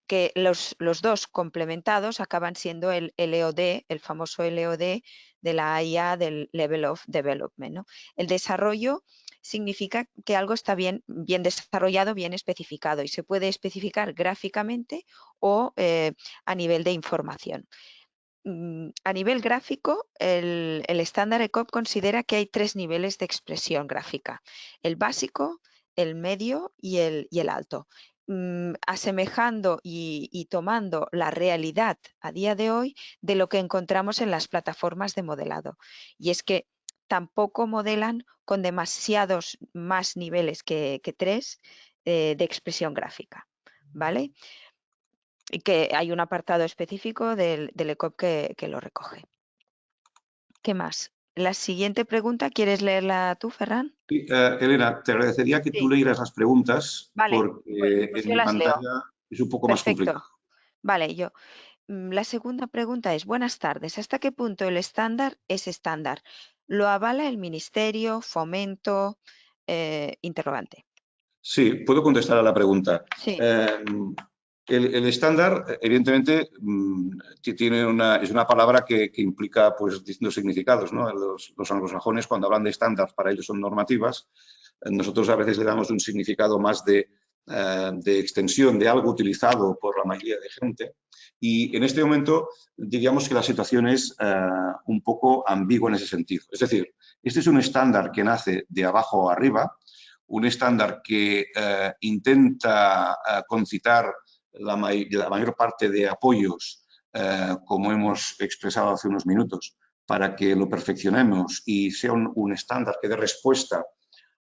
que los dos complementados acaban siendo el LOD, el famoso LOD de la IA, del Level of Development, ¿no? El desarrollo significa que algo está bien desarrollado, bien especificado, y se puede especificar gráficamente o a nivel de información. A nivel gráfico, el estándar ECOP considera que hay 3 niveles de expresión gráfica: el básico, el medio y el alto. Asemejando y tomando la realidad a día de hoy de lo que encontramos en las plataformas de modelado. Y es que tampoco modelan con demasiados más niveles que 3 de expresión gráfica, ¿vale? Y que hay un apartado específico del ECOP que lo recoge. ¿Qué más? La siguiente pregunta, ¿quieres leerla tú, Ferran? Sí, Elena, te agradecería que tú leyeras las preguntas Vale, porque pues en yo mi las leo. pantalla es un poco más Perfecto. complicado. Vale, yo. La segunda pregunta es: buenas tardes, ¿hasta qué punto el estándar es estándar? ¿Lo avala el Ministerio, Fomento? Interrogante. Sí, puedo contestar a la pregunta. Sí. El estándar, evidentemente, es una palabra que implica pues, distintos significados, ¿no? Los anglosajones, cuando hablan de estándar, para ellos son normativas. Nosotros a veces le damos un significado más de extensión de algo utilizado por la mayoría de gente. Y en este momento diríamos que la situación es un poco ambigua en ese sentido. Es decir, este es un estándar que nace de abajo a arriba, un estándar que intenta concitar la mayor parte de apoyos, como hemos expresado hace unos minutos, para que lo perfeccionemos y sea un estándar que dé respuesta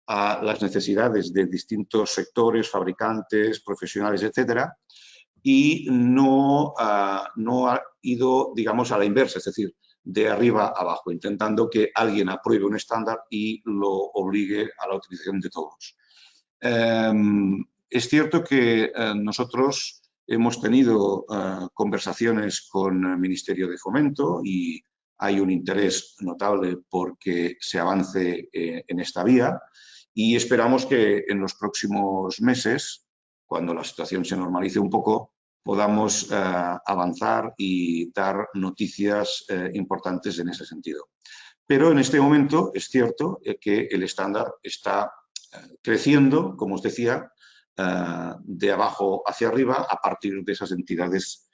a las necesidades de distintos sectores, fabricantes, profesionales, etcétera, y no ha ido, digamos, a la inversa, es decir, de arriba a abajo, intentando que alguien apruebe un estándar y lo obligue a la utilización de todos. Es cierto que nosotros hemos tenido conversaciones con el Ministerio de Fomento y hay un interés notable porque se avance en esta vía y esperamos que en los próximos meses, cuando la situación se normalice un poco, podamos avanzar y dar noticias importantes en ese sentido. Pero en este momento es cierto que el estándar está creciendo, como os decía, de abajo hacia arriba a partir de esas entidades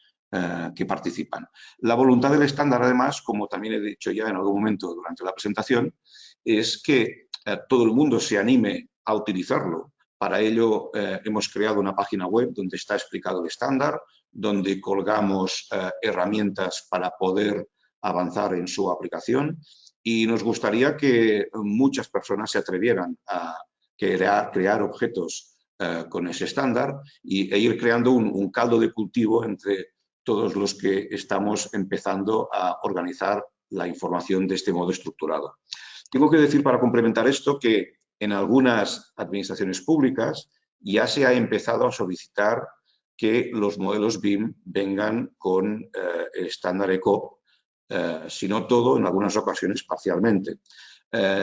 que participan. La voluntad del estándar, además, como también he dicho ya en algún momento durante la presentación, es que todo el mundo se anime a utilizarlo. Para ello hemos creado una página web donde está explicado el estándar, donde colgamos herramientas para poder avanzar en su aplicación y nos gustaría que muchas personas se atrevieran a crear objetos con ese estándar e ir creando un caldo de cultivo entre todos los que estamos empezando a organizar la información de este modo estructurado. Tengo que decir, para complementar esto, que en algunas administraciones públicas ya se ha empezado a solicitar que los modelos BIM vengan con el estándar ECOP, si no todo, en algunas ocasiones parcialmente.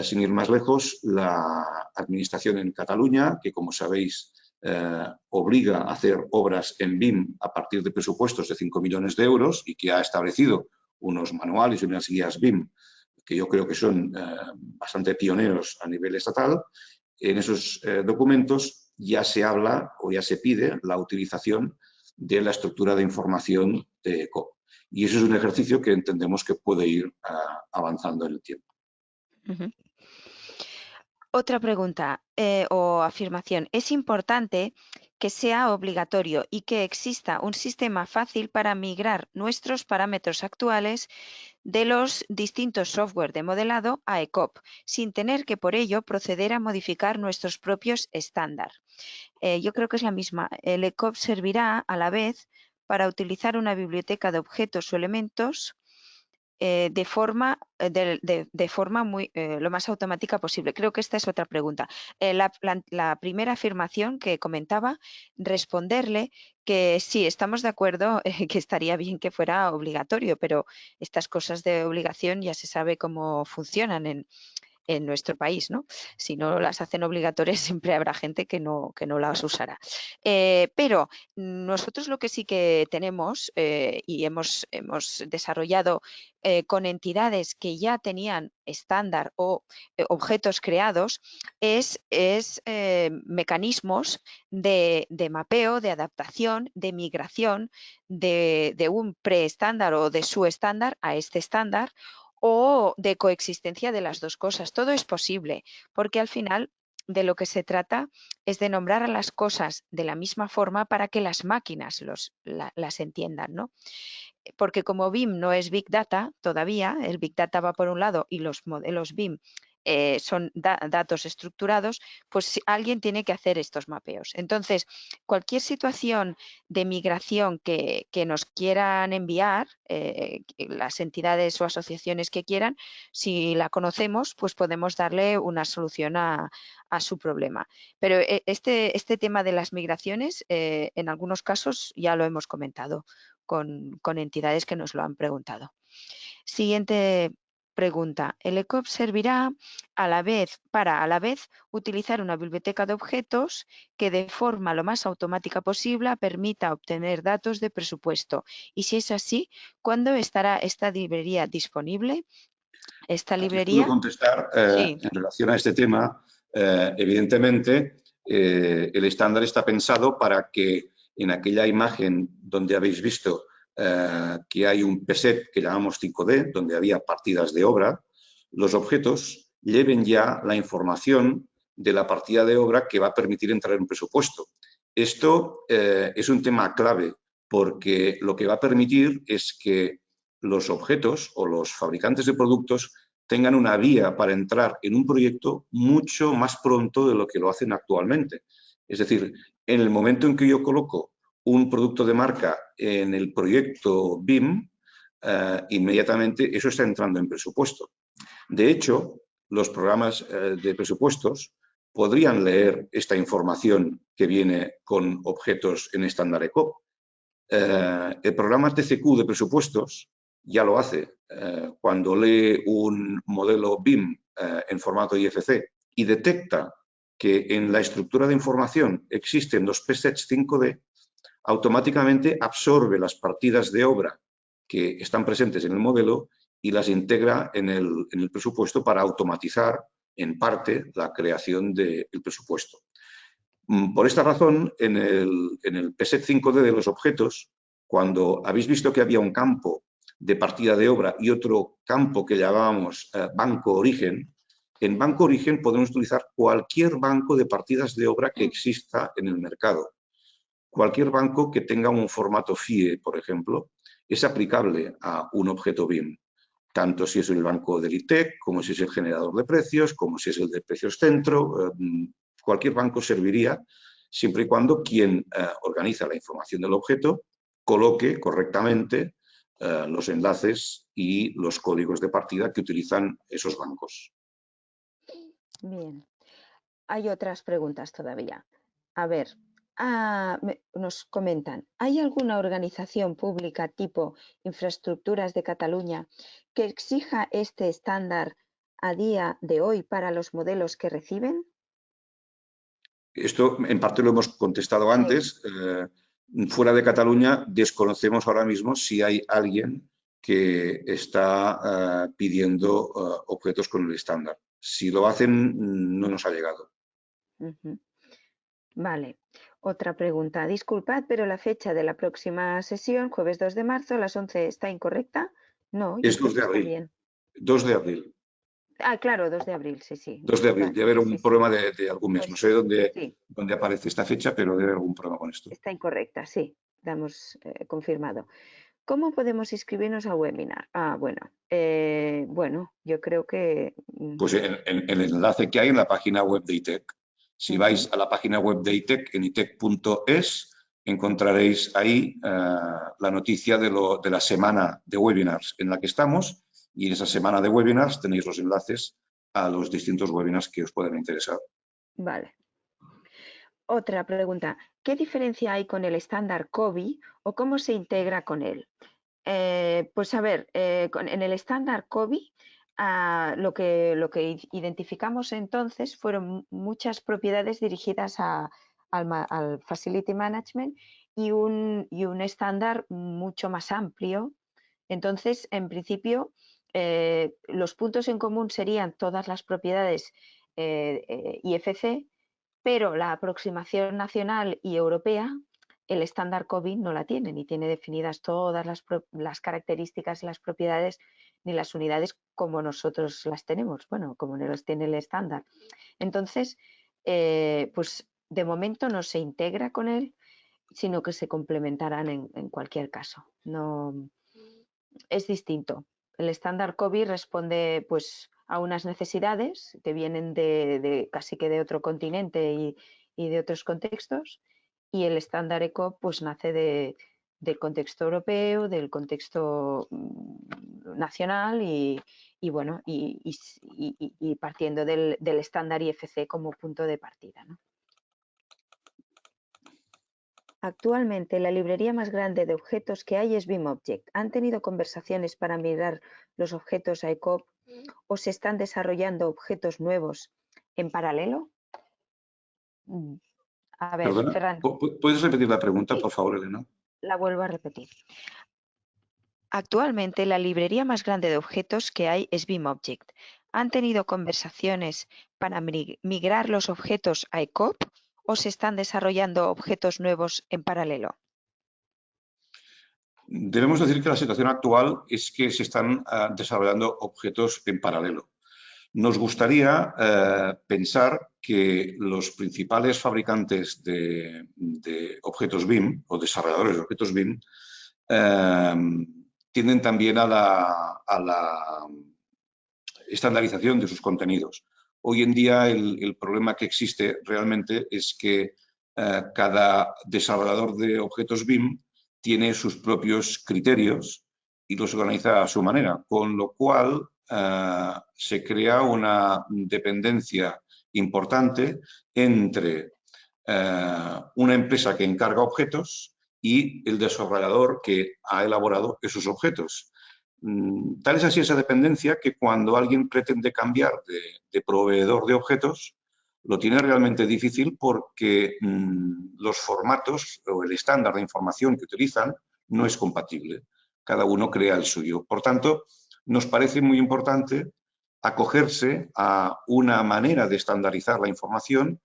Sin ir más lejos, la administración en Cataluña, que como sabéis obliga a hacer obras en BIM a partir de presupuestos de 5 millones de euros y que ha establecido unos manuales y unas guías BIM que yo creo que son bastante pioneros a nivel estatal. En esos documentos ya se habla o ya se pide la utilización de la estructura de información de ECOP. Y eso es un ejercicio que entendemos que puede ir avanzando en el tiempo. Otra pregunta o afirmación. Es importante que sea obligatorio y que exista un sistema fácil para migrar nuestros parámetros actuales de los distintos software de modelado a ECOP, sin tener que por ello proceder a modificar nuestros propios estándar. Yo creo que es la misma. El ECOP servirá a la vez para utilizar una biblioteca de objetos o elementos de forma muy, lo más automática posible. Creo que esta es otra pregunta. La primera afirmación que comentaba, responderle que sí, estamos de acuerdo que estaría bien que fuera obligatorio, pero estas cosas de obligación ya se sabe cómo funcionan en nuestro país, ¿no? Si no las hacen obligatorias, siempre habrá gente que no las usará. Pero nosotros lo que sí que tenemos y hemos desarrollado con entidades que ya tenían estándar o objetos creados es mecanismos de mapeo, de adaptación, de migración de un preestándar o de su estándar a este estándar, o de coexistencia de las dos cosas. Todo es posible, porque al final de lo que se trata es de nombrar a las cosas de la misma forma para que las máquinas las entiendan, ¿no? Porque como BIM no es Big Data todavía, el Big Data va por un lado y los modelos BIM son datos estructurados, pues alguien tiene que hacer estos mapeos. Entonces, cualquier situación de migración que nos quieran enviar, las entidades o asociaciones que quieran, si la conocemos, pues podemos darle una solución a su problema. Pero este tema de las migraciones, en algunos casos ya lo hemos comentado con entidades que nos lo han preguntado. Siguiente pregunta. El ECOP servirá a la vez utilizar una biblioteca de objetos que de forma lo más automática posible permita obtener datos de presupuesto. Y si es así, ¿cuándo estará esta librería disponible? Esta librería. Puedo contestar sí. En relación a este tema. Evidentemente, el estándar está pensado para que en aquella imagen donde habéis visto que hay un PSET que llamamos 5D, donde había partidas de obra, los objetos lleven ya la información de la partida de obra que va a permitir entrar en presupuesto. Esto es un tema clave porque lo que va a permitir es que los objetos o los fabricantes de productos tengan una vía para entrar en un proyecto mucho más pronto de lo que lo hacen actualmente. Es decir, en el momento en que yo coloco un producto de marca en el proyecto BIM, inmediatamente eso está entrando en presupuesto. De hecho, los programas de presupuestos podrían leer esta información que viene con objetos en estándar ECOP. El programa TCQ de presupuestos ya lo hace. Cuando lee un modelo BIM en formato IFC y detecta que en la estructura de información existen los PSETs 5D, automáticamente absorbe las partidas de obra que están presentes en el modelo y las integra en el presupuesto para automatizar en parte la creación del presupuesto. Por esta razón, en el PSET 5D de los objetos, cuando habéis visto que había un campo de partida de obra y otro campo que llamábamos banco origen, en banco origen podemos utilizar cualquier banco de partidas de obra que exista en el mercado. Cualquier banco que tenga un formato FIE, por ejemplo, es aplicable a un objeto BIM, tanto si es el banco del ITEC, como si es el generador de precios, como si es el de precios centro. Cualquier banco serviría siempre y cuando quien organiza la información del objeto coloque correctamente los enlaces y los códigos de partida que utilizan esos bancos. Bien, hay otras preguntas todavía. A ver, nos comentan, ¿hay alguna organización pública tipo Infraestructuras de Cataluña que exija este estándar a día de hoy para los modelos que reciben? Esto en parte lo hemos contestado antes. Fuera de Cataluña desconocemos ahora mismo si hay alguien que está pidiendo objetos con el estándar. Si lo hacen, no nos ha llegado. Vale. Otra pregunta. Disculpad, pero la fecha de la próxima sesión, jueves 2 de marzo a las 11, ¿está incorrecta? No, yo Es creo 2 que de está abril. bien. 2 de abril. Ah, claro, 2 de abril, sí, sí. 2 de abril. Vale, Debe haber sí, un sí. problema de algún mes. No Pues sé sí, dónde aparece esta fecha, pero debe haber algún problema con esto. está incorrecta, sí. Damos confirmado. ¿Cómo podemos inscribirnos al webinar? Bueno, yo creo que... Pues en el enlace que hay en la página web de ITEC. Si vais a la página web de ITEC, en itec.es, encontraréis ahí la noticia de la semana de webinars en la que estamos, y en esa semana de webinars tenéis los enlaces a los distintos webinars que os puedan interesar. Vale. Otra pregunta. ¿Qué diferencia hay con el estándar COBI o cómo se integra con él? Pues a ver, en el estándar COBI lo que identificamos entonces fueron muchas propiedades dirigidas al Facility Management y un estándar mucho más amplio. Entonces, en principio, los puntos en común serían todas las propiedades IFC, pero la aproximación nacional y europea, el estándar COVID no la tiene, ni tiene definidas todas las características y las propiedades ni las unidades como nosotros las tenemos, bueno, como nos tiene el estándar. Entonces, pues de momento no se integra con él, sino que se complementarán en cualquier caso. No, es distinto. El estándar COVID responde pues a unas necesidades que vienen de casi que de otro continente y de otros contextos, y el estándar ECO pues nace del contexto europeo, del contexto nacional y bueno, y partiendo del estándar IFC como punto de partida, ¿no? Actualmente, la librería más grande de objetos que hay es BIMobject. ¿Han tenido conversaciones para migrar los objetos a ECOP o se están desarrollando objetos nuevos en paralelo? A ver, Perdona, Ferran, ¿puedes repetir la pregunta, sí, por favor, Elena? la vuelvo a repetir. Actualmente, la librería más grande de objetos que hay es BIMobject. ¿Han tenido conversaciones para migrar los objetos a ECOP o se están desarrollando objetos nuevos en paralelo? Debemos decir que la situación actual es que se están desarrollando objetos en paralelo. Nos gustaría pensar que los principales fabricantes de objetos BIM o desarrolladores de objetos BIM tienden también a la estandarización de sus contenidos. Hoy en día el problema que existe realmente es que cada desarrollador de objetos BIM tiene sus propios criterios y los organiza a su manera, con lo cual se crea una dependencia importante entre una empresa que encarga objetos y el desarrollador que ha elaborado esos objetos. Tal es así esa dependencia que cuando alguien pretende cambiar de proveedor de objetos, lo tiene realmente difícil porque los formatos o el estándar de información que utilizan no es compatible. Cada uno crea el suyo. Por tanto, nos parece muy importante acogerse a una manera de estandarizar la información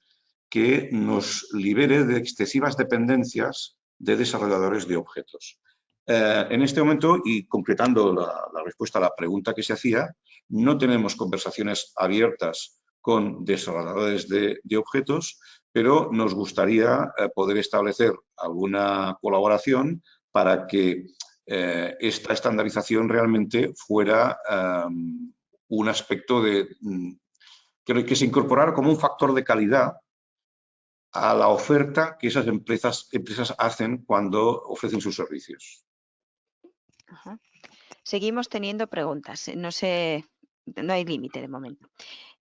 que nos libere de excesivas dependencias de desarrolladores de objetos. En este momento, y concretando la respuesta a la pregunta que se hacía, no tenemos conversaciones abiertas con desarrolladores de objetos, pero nos gustaría poder establecer alguna colaboración para que esta estandarización realmente fuera un aspecto que se incorporara como un factor de calidad a la oferta que esas empresas hacen cuando ofrecen sus servicios. Ajá. Seguimos teniendo preguntas. No hay límite de momento.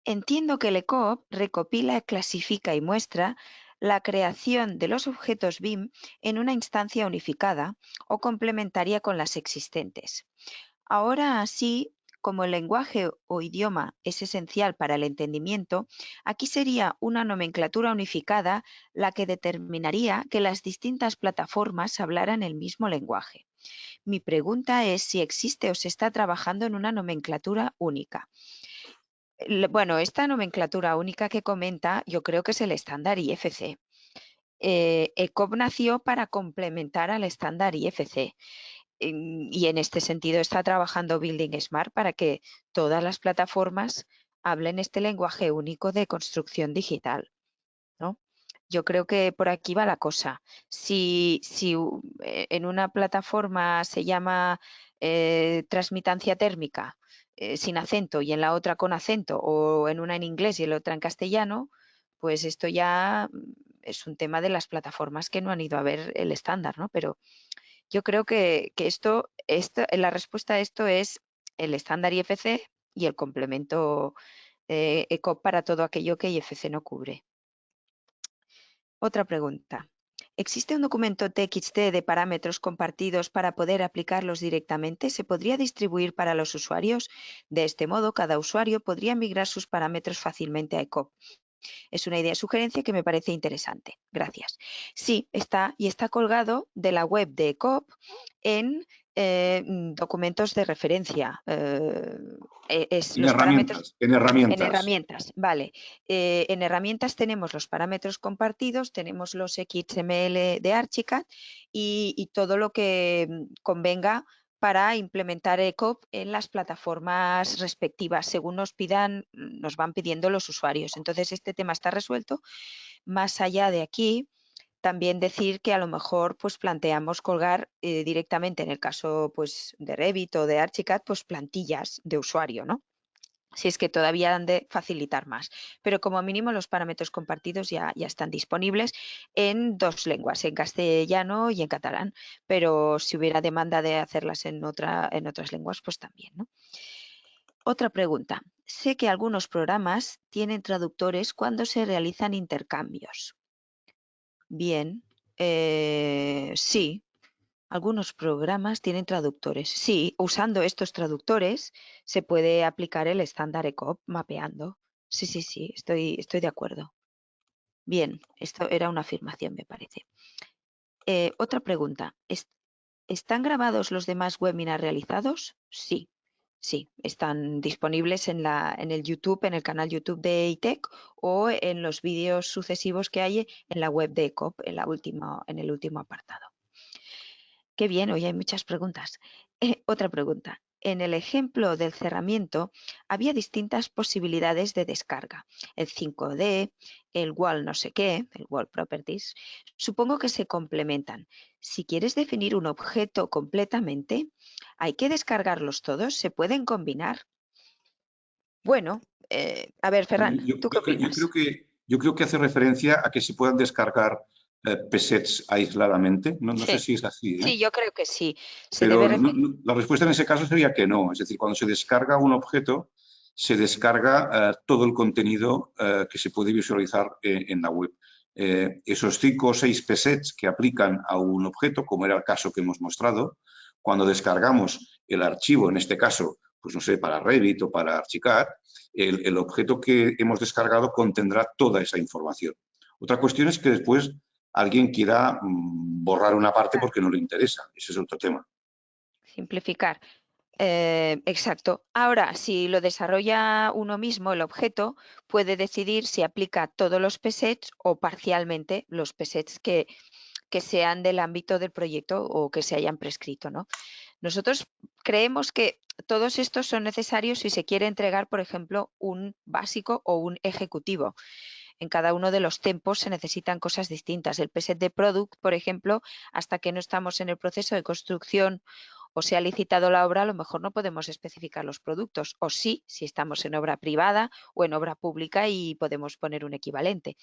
Entiendo que el ECOOP recopila, clasifica y muestra la creación de los objetos BIM en una instancia unificada o complementaria con las existentes. Ahora, así como el lenguaje o idioma es esencial para el entendimiento, aquí sería una nomenclatura unificada la que determinaría que las distintas plataformas hablaran el mismo lenguaje. Mi pregunta es si existe o se está trabajando en una nomenclatura única. Bueno, esta nomenclatura única que comenta, yo creo que es el estándar IFC. ECOP nació para complementar al estándar IFC y en este sentido está trabajando Building Smart para que todas las plataformas hablen este lenguaje único de construcción digital, ¿no? Yo creo que por aquí va la cosa. Si en una plataforma se llama transmitancia térmica sin acento y en la otra con acento, o en una en inglés y en la otra en castellano, pues esto ya es un tema de las plataformas que no han ido a ver el estándar, ¿no? Pero yo creo que la respuesta a esto es el estándar IFC y el complemento ECOP para todo aquello que IFC no cubre. Otra pregunta. ¿Existe un documento TXT de parámetros compartidos para poder aplicarlos directamente? ¿Se podría distribuir para los usuarios? De este modo, cada usuario podría migrar sus parámetros fácilmente a ECOP. Es una idea sugerencia que me parece interesante. Gracias. Sí, está colgado de la web de ECOP en documentos de referencia. Los parámetros En en herramientas. herramientas, vale. En herramientas tenemos los parámetros compartidos, tenemos los XML de Archicad y todo lo que convenga para implementar ECOP en las plataformas respectivas. Según nos pidan, nos van pidiendo los usuarios. Entonces, este tema está resuelto. Más allá de aquí, también decir que a lo mejor pues planteamos colgar directamente, en el caso pues de Revit o de Archicad, pues plantillas de usuario, ¿no? Si es que todavía han de facilitar más. Pero como mínimo los parámetros compartidos ya están disponibles en dos lenguas, en castellano y en catalán. Pero si hubiera demanda de hacerlas en otras lenguas, pues también, ¿no? Otra pregunta. Sé que algunos programas tienen traductores cuando se realizan intercambios. Bien, sí. Algunos programas tienen traductores. Sí, usando estos traductores se puede aplicar el estándar ECOP mapeando. Sí, estoy de acuerdo. Bien, esto era una afirmación, me parece. Otra pregunta. ¿Están grabados los demás webinars realizados? Sí, están disponibles en el YouTube, en el canal YouTube de ITEC o en los vídeos sucesivos que hay en la web de ECOP, en el último apartado. Qué bien, hoy hay muchas preguntas. Otra pregunta. En el ejemplo del cerramiento había distintas posibilidades de descarga. El 5D, el wall no sé qué, el wall properties. Supongo que se complementan. Si quieres definir un objeto completamente, ¿hay que descargarlos todos? ¿Se pueden combinar? Bueno, a ver, Ferran, ¿tú qué opinas? Yo creo que hace referencia a que se puedan descargar presets aisladamente. No sé Sí, si es así, ¿eh? sí, yo creo que sí. Se Pero debe referir. la respuesta en ese caso sería que no. Es decir, cuando se descarga un objeto, se descarga todo el contenido que se puede visualizar en la web. Esos 5 o 6 presets que aplican a un objeto, como era el caso que hemos mostrado, cuando descargamos el archivo, en este caso, pues no sé, para Revit o para Archicad, el objeto que hemos descargado contendrá toda esa información. Otra cuestión es que después alguien quiera borrar una parte porque no le interesa. Ese es otro tema. Simplificar. Exacto. Ahora, si lo desarrolla uno mismo, el objeto puede decidir si aplica todos los presets o parcialmente los presets que sean del ámbito del proyecto o que se hayan prescrito, ¿no? Nosotros creemos que todos estos son necesarios si se quiere entregar, por ejemplo, un básico o un ejecutivo. En cada uno de los tempos se necesitan cosas distintas. El preset de product, por ejemplo, hasta que no estamos en el proceso de construcción o se ha licitado la obra, a lo mejor no podemos especificar los productos. O sí, si estamos en obra privada o en obra pública y podemos poner un equivalente.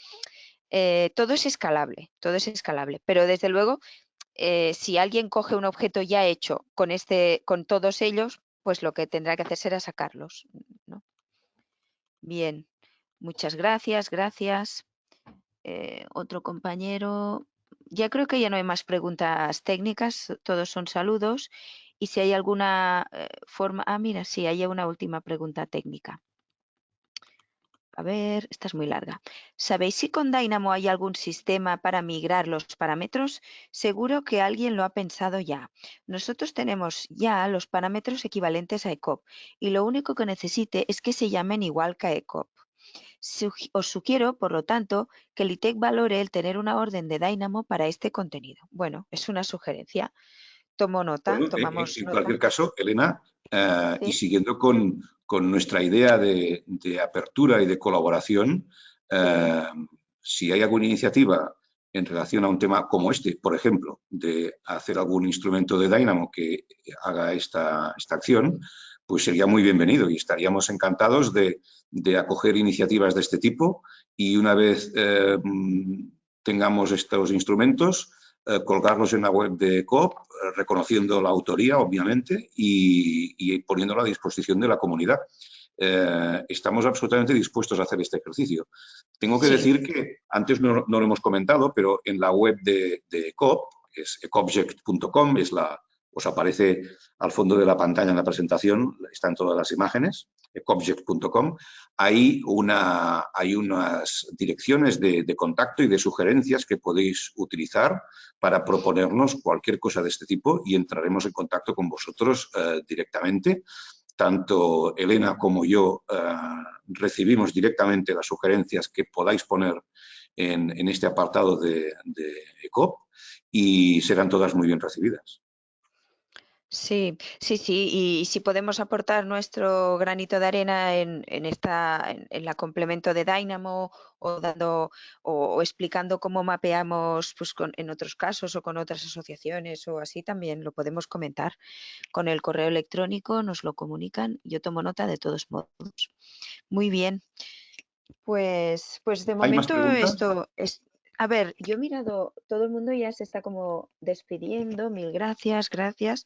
Todo es escalable, pero desde luego, si alguien coge un objeto ya hecho con todos ellos, pues lo que tendrá que hacer será sacarlos, ¿no? Bien, muchas gracias, gracias. Otro compañero. Ya creo que ya no hay más preguntas técnicas, todos son saludos. Y si hay alguna forma... Ah, mira, sí, hay una última pregunta técnica. A ver, esta es muy larga. ¿Sabéis si con Dynamo hay algún sistema para migrar los parámetros? Seguro que alguien lo ha pensado ya. Nosotros tenemos ya los parámetros equivalentes a ECOP y lo único que necesite es que se llamen igual que a ECOP. Os sugiero, por lo tanto, que el ITEC valore el tener una orden de Dynamo para este contenido. Bueno, es una sugerencia. Tomo nota, Bueno, tomamos en nota. cualquier caso, Elena, y Sí, siguiendo con nuestra idea de apertura y de colaboración, sí. eh, si hay alguna iniciativa en relación a un tema como este, por ejemplo, de hacer algún instrumento de Dynamo que haga esta acción, pues sería muy bienvenido y estaríamos encantados de acoger iniciativas de este tipo y una vez tengamos estos instrumentos, colgarlos en la web de COP, reconociendo la autoría, obviamente, y poniéndolo a disposición de la comunidad. Estamos absolutamente dispuestos a hacer este ejercicio. Tengo que Sí, decir que antes no lo hemos comentado, pero en la web de COP, que es ecobject.com, os aparece al fondo de la pantalla en la presentación, están todas las imágenes, ecobject.com, hay unas direcciones de contacto y de sugerencias que podéis utilizar para proponernos cualquier cosa de este tipo y entraremos en contacto con vosotros directamente. Tanto Elena como yo recibimos directamente las sugerencias que podáis poner en este apartado de ECOP y serán todas muy bien recibidas. sí, sí, sí. Y si podemos aportar nuestro granito de arena en la complemento de Dynamo o dando o explicando cómo mapeamos pues, en otros casos o con otras asociaciones o así también lo podemos comentar. Con el correo electrónico nos lo comunican. Yo tomo nota de todos modos. Muy bien. Pues de ¿Hay más momento preguntas? esto es. A ver, yo he mirado, todo el mundo ya se está como despidiendo. Mil gracias, gracias.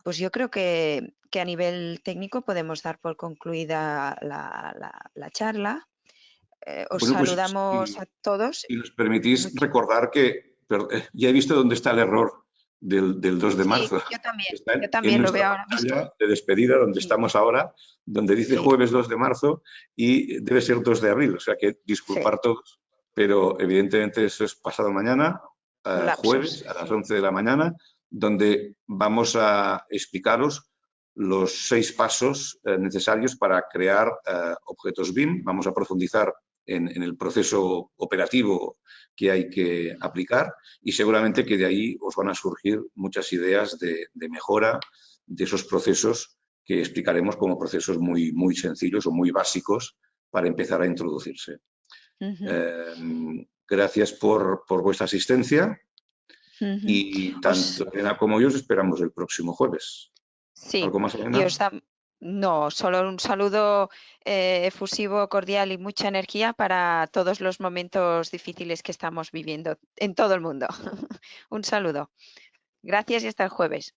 Pues yo creo que a nivel técnico podemos dar por concluida la charla. Os Bueno, pues saludamos a todos. si nos permitís Mucho- recordar que ya he visto dónde está el error del 2 de Sí, marzo. yo Está en también lo nuestra veo ahora mismo. pantalla de despedida, donde Sí, estamos ahora, donde dice sí, jueves 2 de marzo y debe ser 2 de abril. O sea que sí. disculpar todos, pero evidentemente eso es pasado mañana, Un lapsus, jueves a las sí. 11 de la mañana, donde vamos a explicaros los 6 pasos necesarios para crear objetos BIM. Vamos a profundizar en el proceso operativo que hay que aplicar y seguramente que de ahí os van a surgir muchas ideas de mejora de esos procesos que explicaremos como procesos muy, muy sencillos o muy básicos para empezar a introducirse. Ujú, Gracias por vuestra asistencia ujú. y Os, tanto Elena como yo os esperamos el próximo jueves. sí, ¿Algo más, y Elena? os da, no, solo un saludo efusivo, cordial y mucha energía para todos los momentos difíciles que estamos viviendo en todo el mundo. Un saludo. Gracias y hasta el jueves.